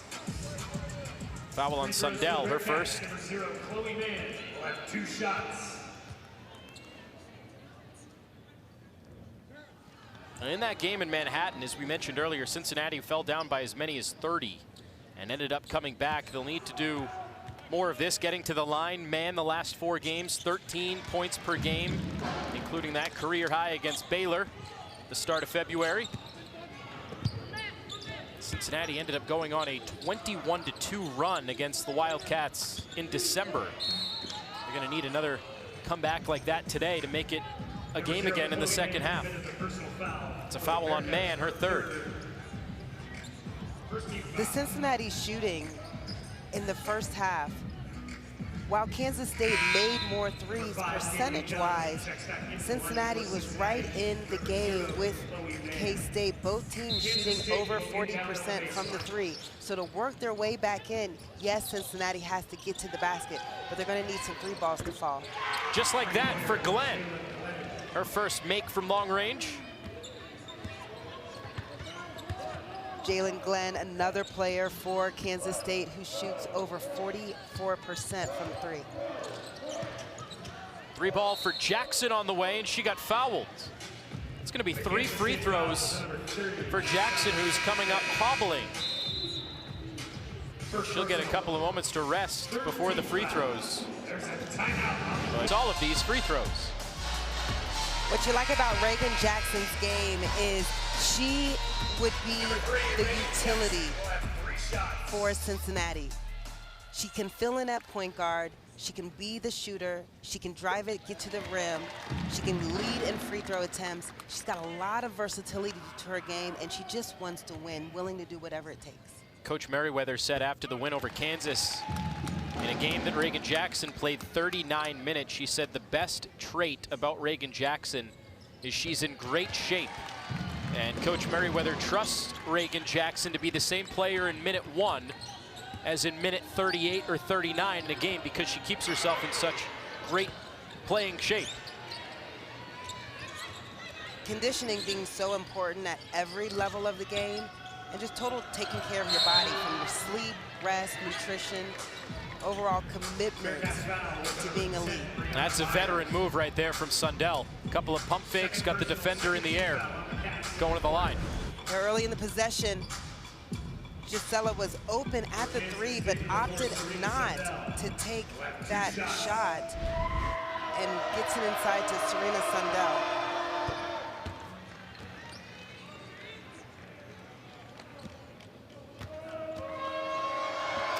Foul on Sundell, her first. Chloe Mann will have 2 shots. And in that game in Manhattan, as we mentioned earlier, Cincinnati fell down by as many as 30 and ended up coming back. They'll need to do more of this, getting to the line. Mann, the last 4 games, 13 points per game, including that career high against Baylor, the start of February. Cincinnati ended up going on a 21-2 run against the Wildcats in December. They're going to need another comeback like that today to make it a game again in the second half. It's a foul on Mann, her third. The Cincinnati shooting in the first half, while Kansas State made more threes percentage-wise, Cincinnati was right in the game with K-State, both teams shooting over 40% from the 3. So to work their way back in, yes, Cincinnati has to get to the basket, but they're going to need some 3 balls to fall. Just like that for Glenn. Her first make from long range. Jalen Glenn, another player for Kansas State who shoots over 44% from 3. 3 ball for Jackson on the way, and she got fouled. It's going to be 3 free throws for Jackson, who's coming up hobbling. She'll get a couple of moments to rest before the free throws. It's all of these free throws. What you like about Reagan Jackson's game is she would be the utility for Cincinnati. She can fill in at point guard. She can be the shooter. She can drive it, get to the rim. She can lead in free throw attempts. She's got a lot of versatility to her game, and she just wants to win, willing to do whatever it takes. Coach Merriweather said after the win over Kansas, in a game that Reagan Jackson played 39 minutes, she said the best trait about Reagan Jackson is she's in great shape. And Coach Merriweather trusts Reagan Jackson to be the same player in minute 1 as in minute 38 or 39 in a game, because she keeps herself in such great playing shape. Conditioning being so important at every level of the game, and just total taking care of your body, from your sleep, rest, nutrition, overall commitment to being elite. That's a veteran move right there from Sundell. A couple of pump fakes, got the defender in the air, going to the line. Early in the possession, Gisela was open at the 3, but opted not to take that shot, and gets it inside to Serena Sundell.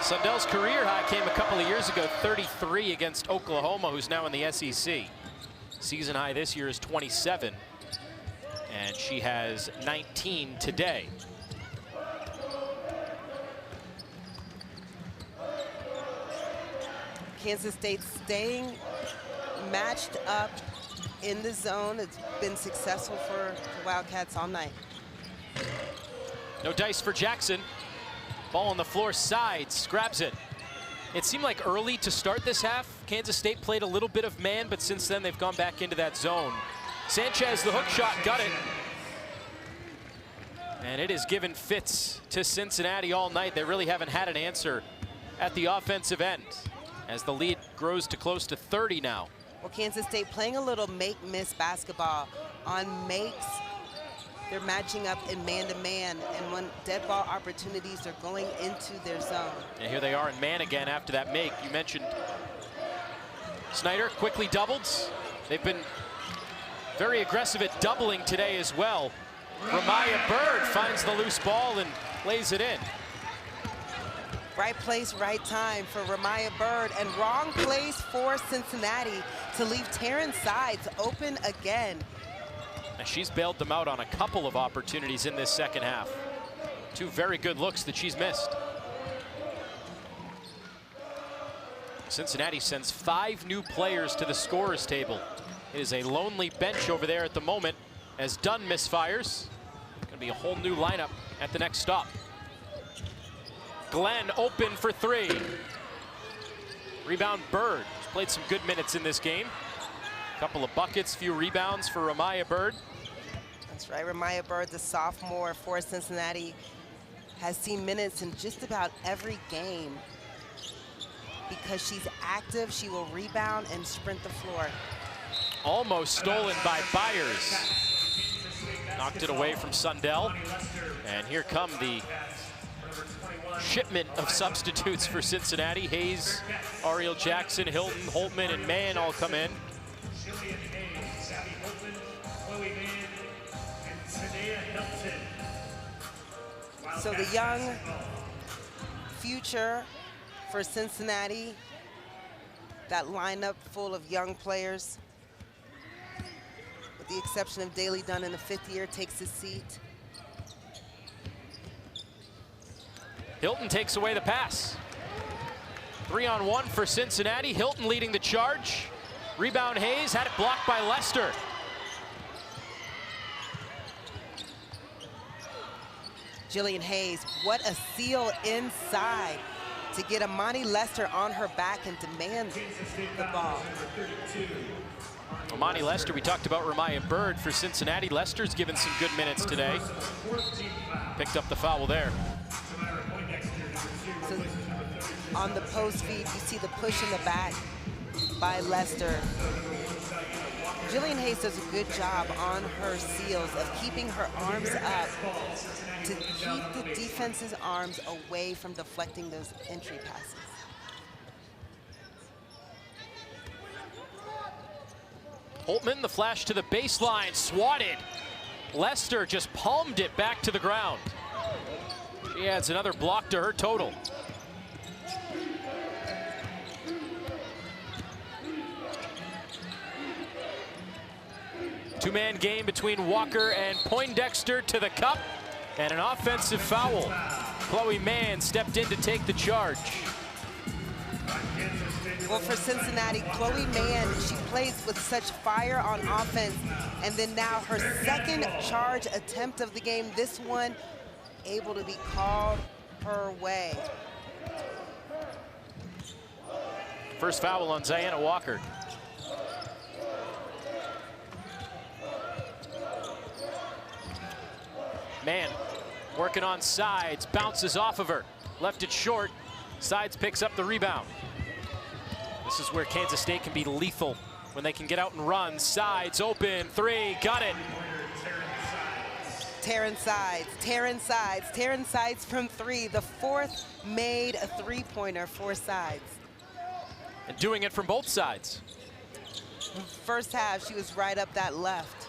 Sundell's career high came a couple of years ago, 33 against Oklahoma, who's now in the SEC. Season high this year is 27, and she has 19 today. Kansas State staying matched up in the zone. It's been successful for the Wildcats all night. No dice for Jackson. Ball on the floor, sides, grabs it. It seemed like early to start this half, Kansas State played a little bit of man, but since then they've gone back into that zone. Sanchez, the hook shot, got it. And it has given fits to Cincinnati all night. They really haven't had an answer at the offensive end, as the lead grows to close to 30 now. Well, Kansas State playing a little make-miss basketball. On makes, they're matching up in man-to-man, and when dead ball opportunities are going into their zone. And here they are in man again after that make. You mentioned Snyder quickly doubles. They've been very aggressive at doubling today as well. Ramaya Bird finds the loose ball and lays it in. Right place, right time for Ramaya Bird, and wrong place for Cincinnati to leave Taryn Sides open again. And she's bailed them out on a couple of opportunities in this second half. 2 very good looks that she's missed. Cincinnati sends 5 new players to the scorer's table. It is a lonely bench over there at the moment as Dunn misfires. Going to be a whole new lineup at the next stop. Glenn open for 3. Rebound Bird, who's played some good minutes in this game. A couple of buckets, few rebounds for Ramaya Bird. That's right, Ramaya Bird, the sophomore for Cincinnati, has seen minutes in just about every game. Because she's active, she will rebound and sprint the floor. Almost stolen by Byers. Knocked it away from Sundell. And here come the shipment of substitutes for Cincinnati. Hayes, Ariel Jackson, Hilton, Holtman, and Mann all come in. So the young future for Cincinnati, that lineup full of young players, with the exception of Daley Dunn in the 5th year, takes his seat. Hilton takes away the pass. 3-on-1 for Cincinnati. Hilton leading the charge. Rebound Hayes, had it blocked by Lester. Jillian Hayes, what a seal inside to get Amani Lester on her back and demand the ball. Amani Lester, we talked about Ramaya Bird for Cincinnati. Lester's given some good minutes today. Picked up the foul there. So on the post feed, you see the push in the back by Lester. Jillian Hayes does a good job on her seals of keeping her arms up to keep the defense's arms away from deflecting those entry passes. Holtman, the flash to the baseline, swatted. Lester just palmed it back to the ground. She adds another block to her total. Two-man game between Walker and Poindexter to the cup, and an offensive foul. Chloe Mann stepped in to take the charge. Well, for Cincinnati, Chloe Mann, she plays with such fire on offense, and then now her second charge attempt of the game, this one able to be called her way. First foul on Ziana Walker. Mann working on Sides, bounces off of her. Left it short, Sides picks up the rebound. This is where Kansas State can be lethal when they can get out and run. Sides open, three, got it. Taryn Sides from three. The fourth made a three-pointer for Sides. And doing it from both sides. First half, she was right up that left.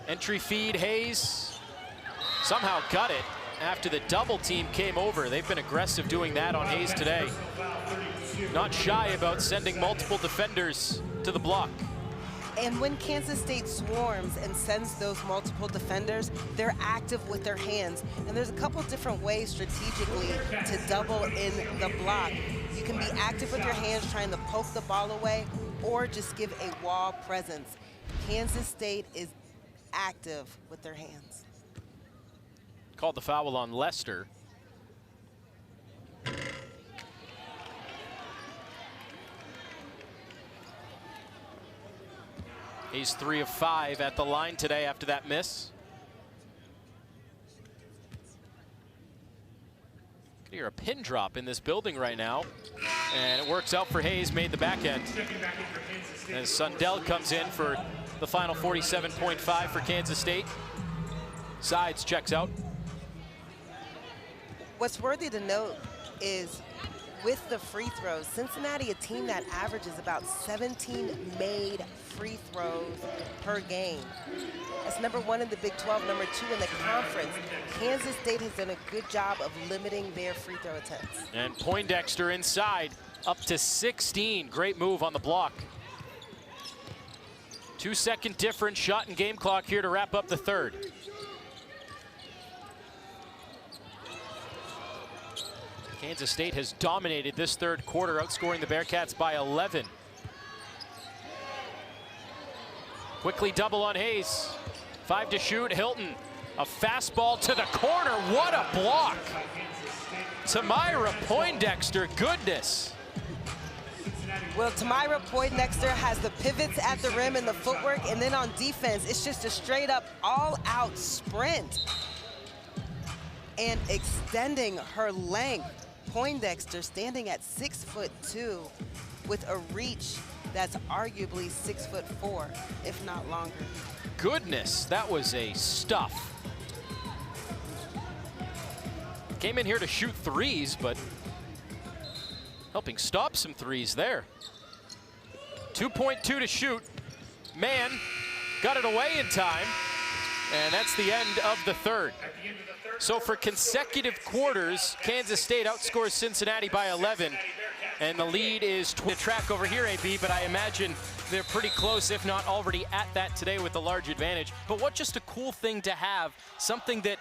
Entry feed, Hayes somehow got it after the double team came over. They've been aggressive doing that on Hayes today. Not shy about sending multiple defenders to the block. And when Kansas State swarms and sends those multiple defenders, they're active with their hands. And there's a couple different ways strategically to double in the block. You can be active with your hands trying to poke the ball away, or just give a wall presence. Kansas State is active with their hands. Called the foul on Lester. He's 3 of 5 at the line today after that miss. Could hear a pin drop in this building right now. And it works out for Hayes, made the back end. As Sundell comes in for the final 47.5 for Kansas State. Sides checks out. What's worthy to note is with the free throws, Cincinnati, a team that averages about 17 made free throws per game. That's #1 in the Big 12, #2 in the conference. Kansas State has done a good job of limiting their free throw attempts. And Poindexter inside, up to 16. Great move on the block. 2-second difference, shot and game clock here to wrap up the third. Kansas State has dominated this third quarter, outscoring the Bearcats by 11. Quickly double on Hayes. 5 to shoot, Hilton A fastball to the corner. What a block. Tamira Poindexter, goodness. Well, Tamira Poindexter has the pivots at the rim and the footwork, and then on defense, it's just a straight up all-out sprint. And extending her length, Poindexter standing at 6'2" with a reach that's arguably 6'4", if not longer. Goodness, that was a stuff. Came in here to shoot threes, but helping stop some threes there. 2.2 to shoot. Mann got it away in time, and that's the end of the third. So for consecutive quarters, Kansas State outscores Cincinnati by 11, and the lead is the track over here, AB, but I imagine they're pretty close, if not already at that today with a large advantage. But what just a cool thing to have, something that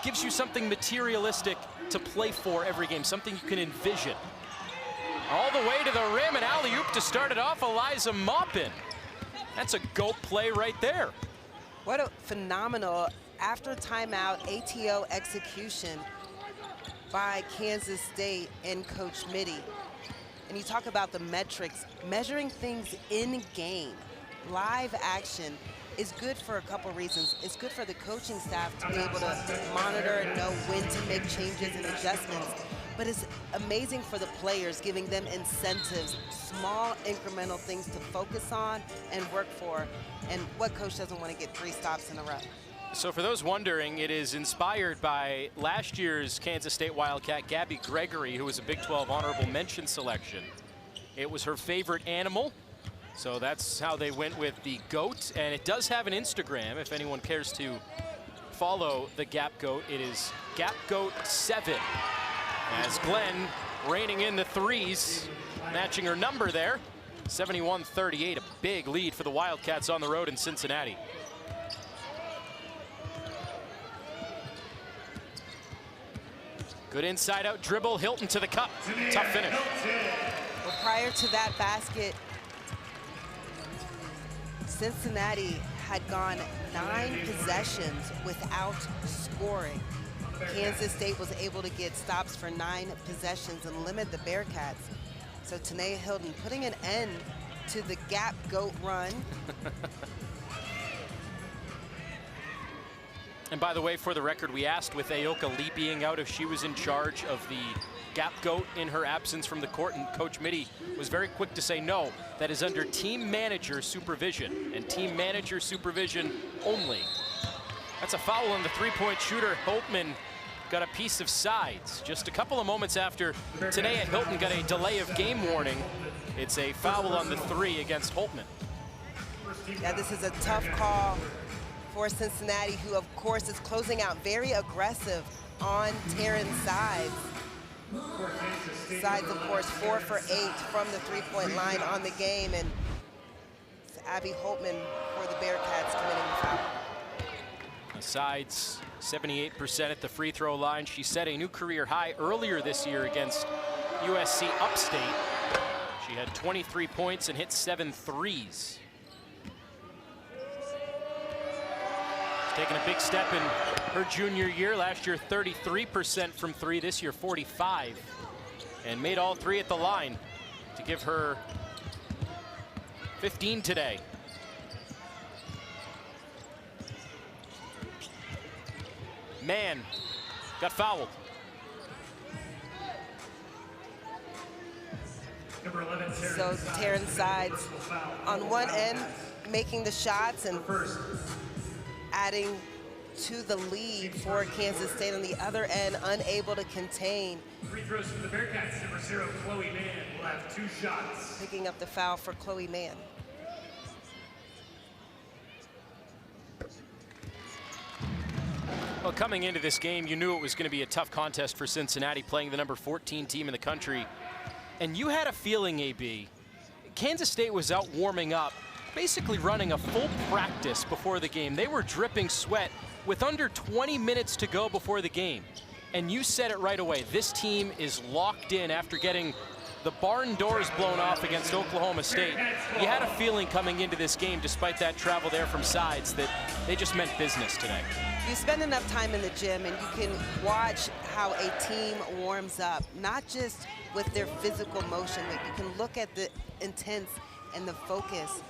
gives you something materialistic to play for every game, something you can envision. All the way to the rim, and alley-oop to start it off, Eliza Maupin. That's a GOAT play right there. What a phenomenal after timeout ATO execution by Kansas State and Coach Mitty. And you talk about the metrics, measuring things in game, live action is good for a couple reasons. It's good for the coaching staff to be able to monitor and know when to make changes and adjustments. But it's amazing for the players, giving them incentives, small incremental things to focus on and work for. And what coach doesn't want to get 3 stops in a row? So for those wondering, it is inspired by last year's Kansas State Wildcat, Gabby Gregory, who was a Big 12 honorable mention selection. It was her favorite animal, so that's how they went with the GOAT. And it does have an Instagram, if anyone cares to follow the Gap Goat. It is GapGoat7. As Glenn reining in the threes, matching her number there. 71-38, a big lead for the Wildcats on the road in Cincinnati. Good inside-out dribble, Hilton to the cup. Tough finish. Well, prior to that basket, Cincinnati had gone 9 possessions without scoring. Kansas State was able to get stops for 9 possessions and limit the Bearcats. So Tanae Hilton putting an end to the Gap Goat run. And by the way, for the record, we asked with Aoka Lee being out if she was in charge of the Gap Goat in her absence from the court, and Coach Mitty was very quick to say no, that is under team manager supervision, and team manager supervision only. That's a foul on the three-point shooter. Holtman got a piece of sides. Just a couple of moments after Tanae Hilton got a delay of game warning, it's a foul on the 3 against Holtman. Yeah, this is a tough call for Cincinnati, who of course is closing out very aggressive on Taryn Sides. Sides, of course, 4 for 8 from the three-point line on the game, and it's Abby Holtman for the Bearcats committing the foul. Sides 78% at the free throw line. She set a new career high earlier this year against USC Upstate. She had 23 points and hit 7 threes. Taking a big step in her junior year. Last year, 33% from 3. This year, 45. And made all 3 at the line to give her 15 today. Mann got fouled. So Taryn Sides on one end making the shots and adding to the lead for Kansas State. On the other end, unable to contain. Free throws from the Bearcats, number 0, Chloe Mann will have 2 shots. Picking up the foul for Chloe Mann. Well, coming into this game, you knew it was going to be a tough contest for Cincinnati, playing the number 14 team in the country. And you had a feeling, AB, Kansas State was out warming up, basically running a full practice before the game. They were dripping sweat with under 20 minutes to go before the game. And you said it right away, this team is locked in after getting the barn doors blown off against Oklahoma State, you had a feeling coming into this game, despite that travel there from sides, that they just meant business today. You spend enough time in the gym and you can watch how a team warms up, not just with their physical motion, but you can look at the intent and the focus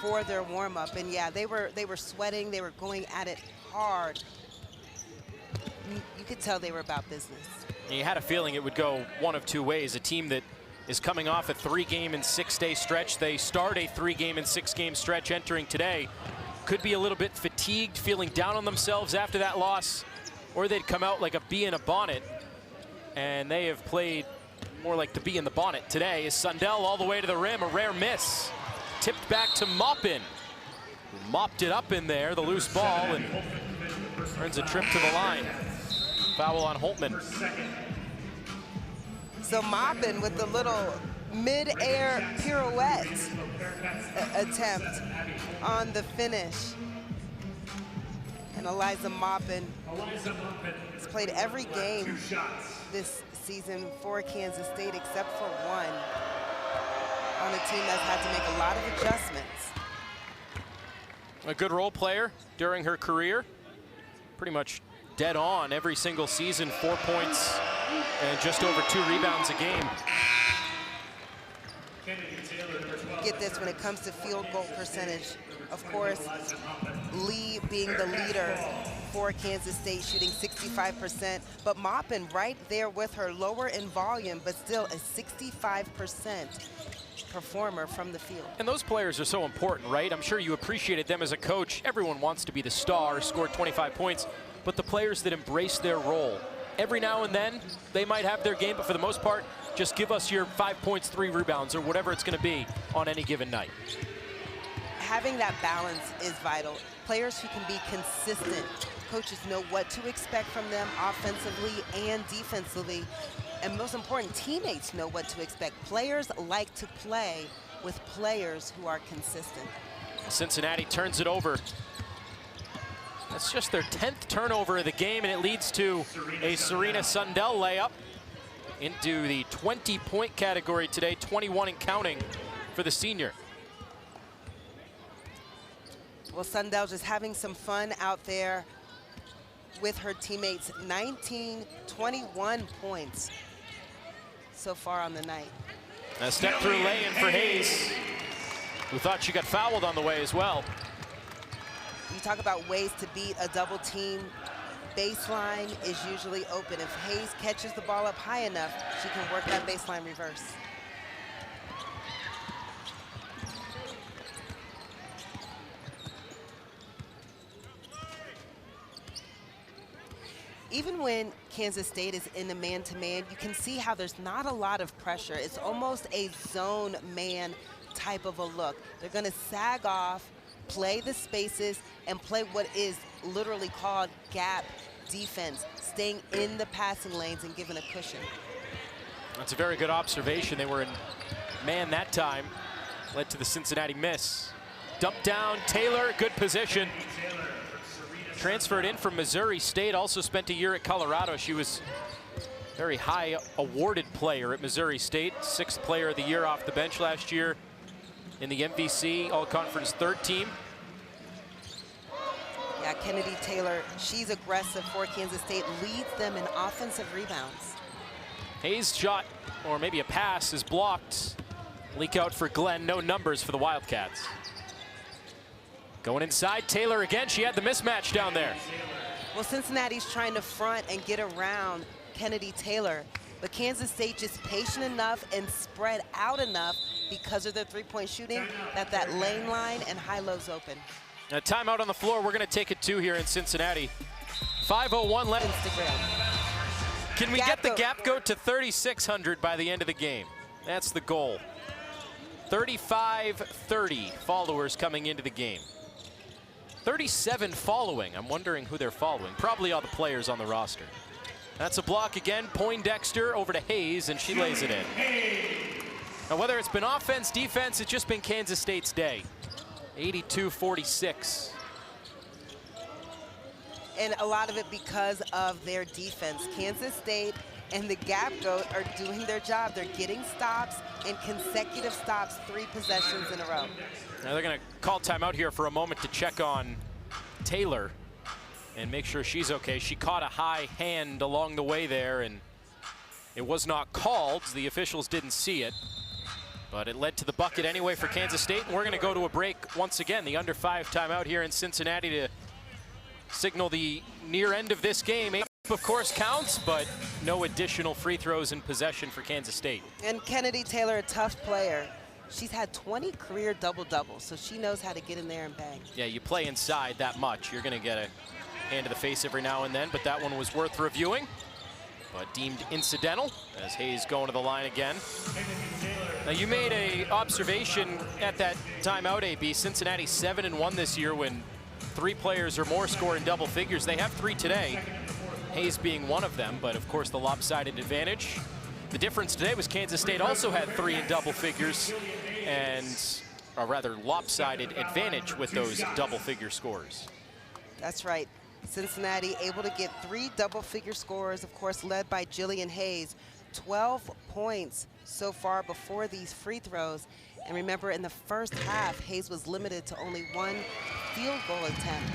for their warm-up. And yeah, they were sweating, they were going at it hard. You could tell they were about business. You had a feeling it would go one of two ways. A team that is coming off a 3-game and 6-day stretch. They start a 3-game and 6-game stretch entering today. Could be a little bit fatigued, feeling down on themselves after that loss, or they'd come out like a bee in a bonnet. And they have played more like the bee in the bonnet today. Is Sundell all the way to the rim, a rare miss. Tipped back to Maupin. Mopped it up in there, the loose ball, and earns a trip to the line. Foul on Holtman. So Maupin with the little mid-air pirouette attempt on the finish. And Eliza Maupin has played every game this season for Kansas State except for one, on a team that's had to make a lot of adjustments. A good role player during her career. Pretty much dead on every single season, 4 points and just over 2 rebounds a game. Get this, when it comes to field goal percentage, of course, Lee being the leader for Kansas State, shooting 65%, but Maupin right there with her, lower in volume, but still a 65% performer from the field. And those players are so important, right? I'm sure you appreciated them as a coach. Everyone wants to be the star, scored 25 points, but the players that embrace their role. Every now and then, they might have their game, but for the most part, just give us your 5 points, 3 rebounds, or whatever it's going to be on any given night. Having that balance is vital. Players who can be consistent. Coaches know what to expect from them offensively and defensively. And most important, teammates know what to expect. Players like to play with players who are consistent. Cincinnati turns it over. That's just their 10th turnover of the game, and it leads to a Serena Sundell layup into the 20-point category today, 21 and counting for the senior. Well, Sundell just having some fun out there with her teammates. 19-21 points so far on the night. A step-through lay-in for Hayes, who thought she got fouled on the way as well. You talk about ways to beat a double team. Baseline is usually open. If Hayes catches the ball up high enough, she can work that baseline reverse. Even when Kansas State is in the man-to-man, you can see how there's not a lot of pressure. It's almost a zone man type of a look. They're going to sag off, play the spaces, and play what is literally called gap defense, staying in the passing lanes and giving a cushion. That's a very good observation. They were in man that time, led to the Cincinnati miss. Dump down, Taylor, good position. Transferred in from Missouri State, also spent a year at Colorado. She was a very high awarded player at Missouri State, 6th player of the year off the bench last year in the MVC All-Conference 3rd team. Yeah, Kennedy Taylor, she's aggressive for Kansas State, leads them in offensive rebounds. Hayes' shot, or maybe a pass, is blocked. Leak out for Glenn, no numbers for the Wildcats. Going inside, Taylor again. She had the mismatch down there. Well, Cincinnati's trying to front and get around Kennedy Taylor, but Kansas State just patient enough and spread out enough because of their three-point shooting that lane line and high-low's open. A timeout on the floor. We're going to take it 2 here in Cincinnati. 5:01 left. Instagram. Can we get the gap go to 3,600 by the end of the game? That's the goal. 35-30 followers coming into the game. 37 following. I'm wondering who they're following. Probably all the players on the roster. That's a block again. Poindexter over to Hayes, and she lays it in. Now, whether it's been offense, defense, it's just been Kansas State's day. 82-46. And a lot of it because of their defense. Kansas State and the Gap Goat are doing their job. They're getting stops and consecutive stops, 3 possessions in a row. Now they're going to call timeout here for a moment to check on Taylor and make sure she's okay. She caught a high hand along the way there, and it was not called. The officials didn't see it, but it led to the bucket anyway for Kansas State. And we're going to go to a break once again. The under 5 timeout here in Cincinnati to signal the near end of this game. 8, of course, counts, but no additional free throws in possession for Kansas State. And Kennedy Taylor, a tough player. She's had 20 career double-doubles, so she knows how to get in there and bang. Yeah, you play inside that much, you're going to get a hand to the face every now and then, but that one was worth reviewing, but deemed incidental as Hayes going to the line again. Now, you made a observation at that timeout, AB. Cincinnati 7-1 this year when 3 players or more score in double figures. They have 3 today, Hayes being one of them, but of course the lopsided advantage. The difference today was Kansas State also had 3 in double figures, and a rather lopsided advantage with those double figure scores. That's right. Cincinnati able to get 3 double-figure scores, of course, led by Jillian Hayes. 12 points so far before these free throws. And remember, in the first half, Hayes was limited to only 1 field goal attempt.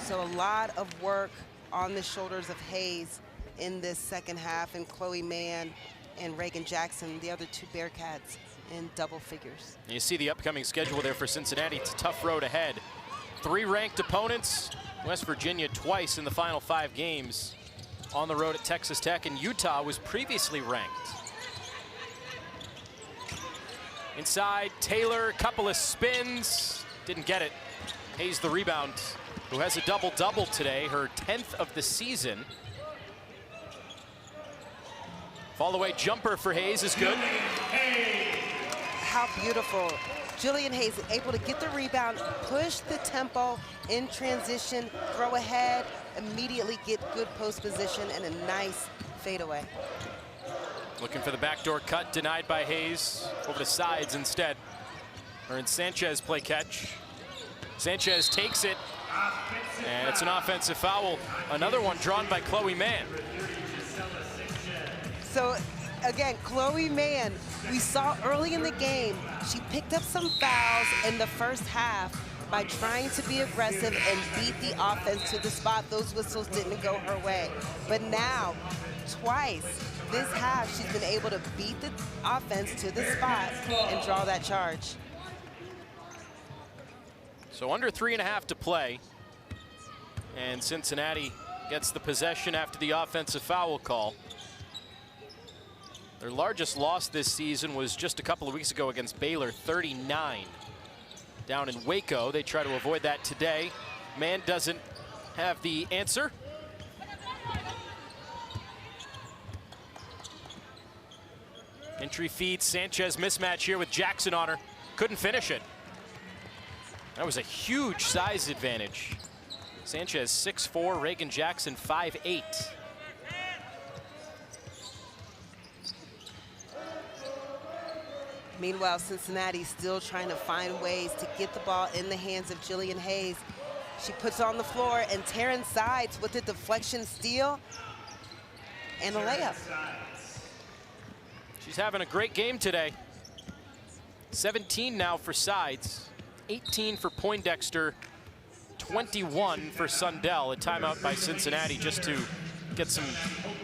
So a lot of work on the shoulders of Hayes in this second half, and Chloe Mann and Reagan Jackson, the other 2 Bearcats, in double figures. You see the upcoming schedule there for Cincinnati. It's a tough road ahead. 3 ranked opponents. West Virginia twice in the final 5 games. On the road at Texas Tech, and Utah was previously ranked. Inside, Taylor, couple of spins, didn't get it. Hayes the rebound, who has a double-double today, her 10th of the season. Fall-away jumper for Hayes is good. How beautiful. Jillian Hayes able to get the rebound, push the tempo in transition, throw ahead, immediately get good post position, and a nice fadeaway. Looking for the backdoor cut, denied by Hayes. Over to Sides instead. Her and Sanchez play catch. Sanchez takes it, and it's an offensive foul. Another one drawn by Chloe Mann. So again, Chloe Mann, we saw early in the game, she picked up some fouls in the first half by trying to be aggressive and beat the offense to the spot. Those whistles didn't go her way. But now, twice this half, she's been able to beat the offense to the spot and draw that charge. So under 3.5 to play. And Cincinnati gets the possession after the offensive foul call. Their largest loss this season was just a couple of weeks ago against Baylor, 39. Down in Waco, they try to avoid that today. Mann doesn't have the answer. Entry feed, Sanchez mismatch here with Jackson on her. Couldn't finish it. That was a huge size advantage. Sanchez 6'4", Reagan Jackson 5'8". Meanwhile, Cincinnati still trying to find ways to get the ball in the hands of Jillian Hayes. She puts it on the floor, and Taryn Sides with the deflection steal and a layup. She's having a great game today. 17 now for Sides, 18 for Poindexter, 21 for Sundell. A timeout by Cincinnati just to get some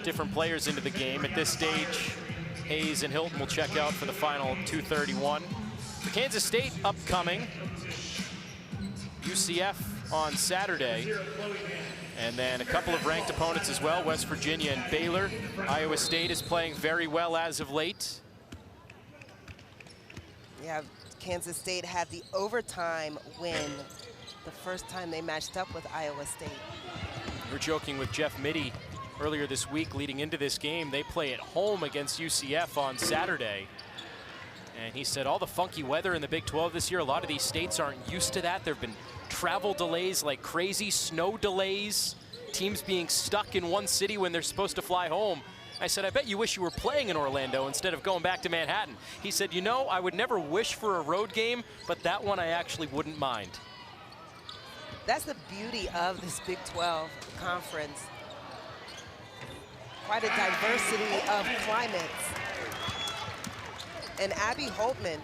different players into the game. At this stage, Hayes and Hilton will check out for the final 2:31. For Kansas State upcoming, UCF on Saturday. And then a couple of ranked opponents as well, West Virginia and Baylor. Iowa State is playing very well as of late. Yeah, Kansas State had the overtime win the first time they matched up with Iowa State. We were joking with Jeff Mitty earlier this week leading into this game. They play at home against UCF on Saturday. And he said all the funky weather in the Big 12 this year, a lot of these states aren't used to that. There have been travel delays like crazy, snow delays, teams being stuck in one city when they're supposed to fly home. I said, I bet you wish you were playing in Orlando instead of going back to Manhattan. He said, you know, I would never wish for a road game, but that one I actually wouldn't mind. That's the beauty of this Big 12 conference. quite a diversity of climates. And Abby Holtman,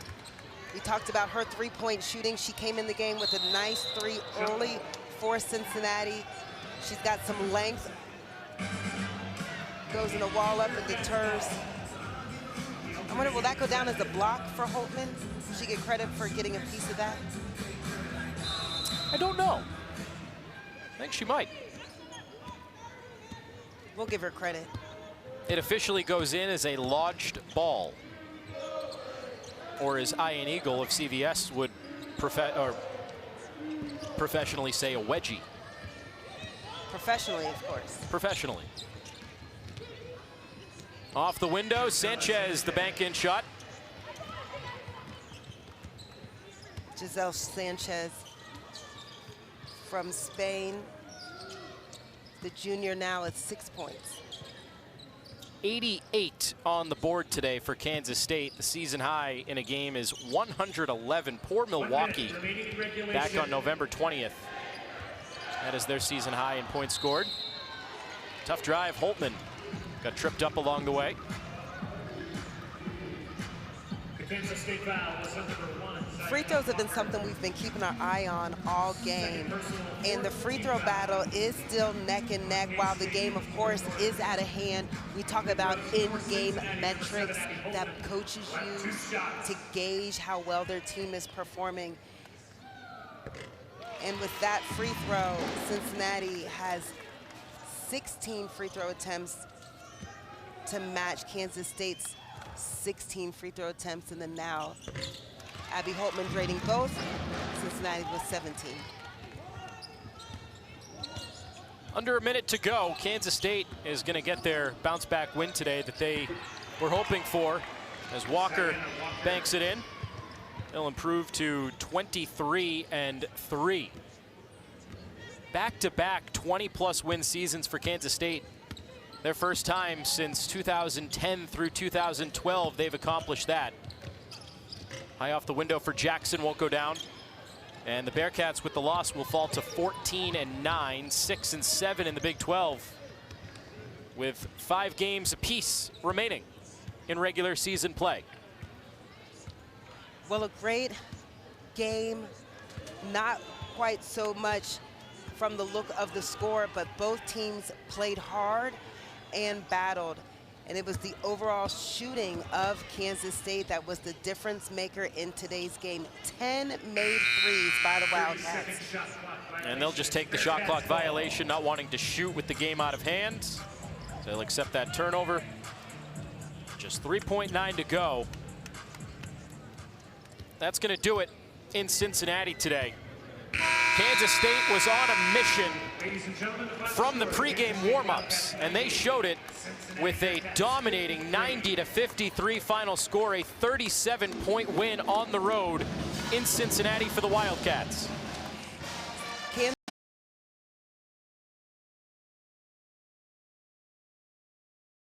we talked about her three-point shooting. She came in the game with a nice three early for Cincinnati. She's got some length. Goes in a wall up and deters. I wonder, will that go down as a block for Holtman? Will she get credit for getting a piece of that? I don't know. I think she might. We'll give her credit. It officially goes in as a lodged ball. Or as Ian Eagle of CVS would professionally say, a wedgie. Professionally, of course. Professionally. Off the window, Sanchez, the bank-in shot. Giselle Sanchez from Spain. The junior now at 6 points. 88 on the board today for Kansas State. The season high in a game is 111. Poor Milwaukee back on November 20th. That is their season high in points scored. Tough drive, Holtman got tripped up along the way. Free throws have been something we've been keeping our eye on all game. And the free throw battle is still neck and neck. While the game, of course, is out of hand, we talk about in-game metrics that coaches use to gauge how well their team is performing. And with that free throw, Cincinnati has 16 free throw attempts to match Kansas State's 16 free throw attempts, and then now Abby Holtman grading both. Cincinnati with 17. Under a minute to go, Kansas State is going to get their bounce-back win today that they were hoping for. As Walker banks it in, they'll improve to 23-3. Back-to-back 20-plus win seasons for Kansas State. Their first time since 2010 through 2012, they've accomplished that. High off the window for Jackson, won't go down. And the Bearcats with the loss will fall to 14-9, 6-7 in the Big 12, with 5 games apiece remaining in regular season play. Well, a great game, not quite so much from the look of the score, but both teams played hard and battled. And it was the overall shooting of Kansas State that was the difference maker in today's game. 10 made threes by the Wildcats. And they'll just take the shot clock violation, not wanting to shoot with the game out of hand. So they'll accept that turnover. Just 3.9 to go. That's going to do it in Cincinnati today. Kansas State was on a mission from the pregame warm-ups, and they showed it with a dominating 90-53 final score, a 37-point win on the road in Cincinnati for the Wildcats.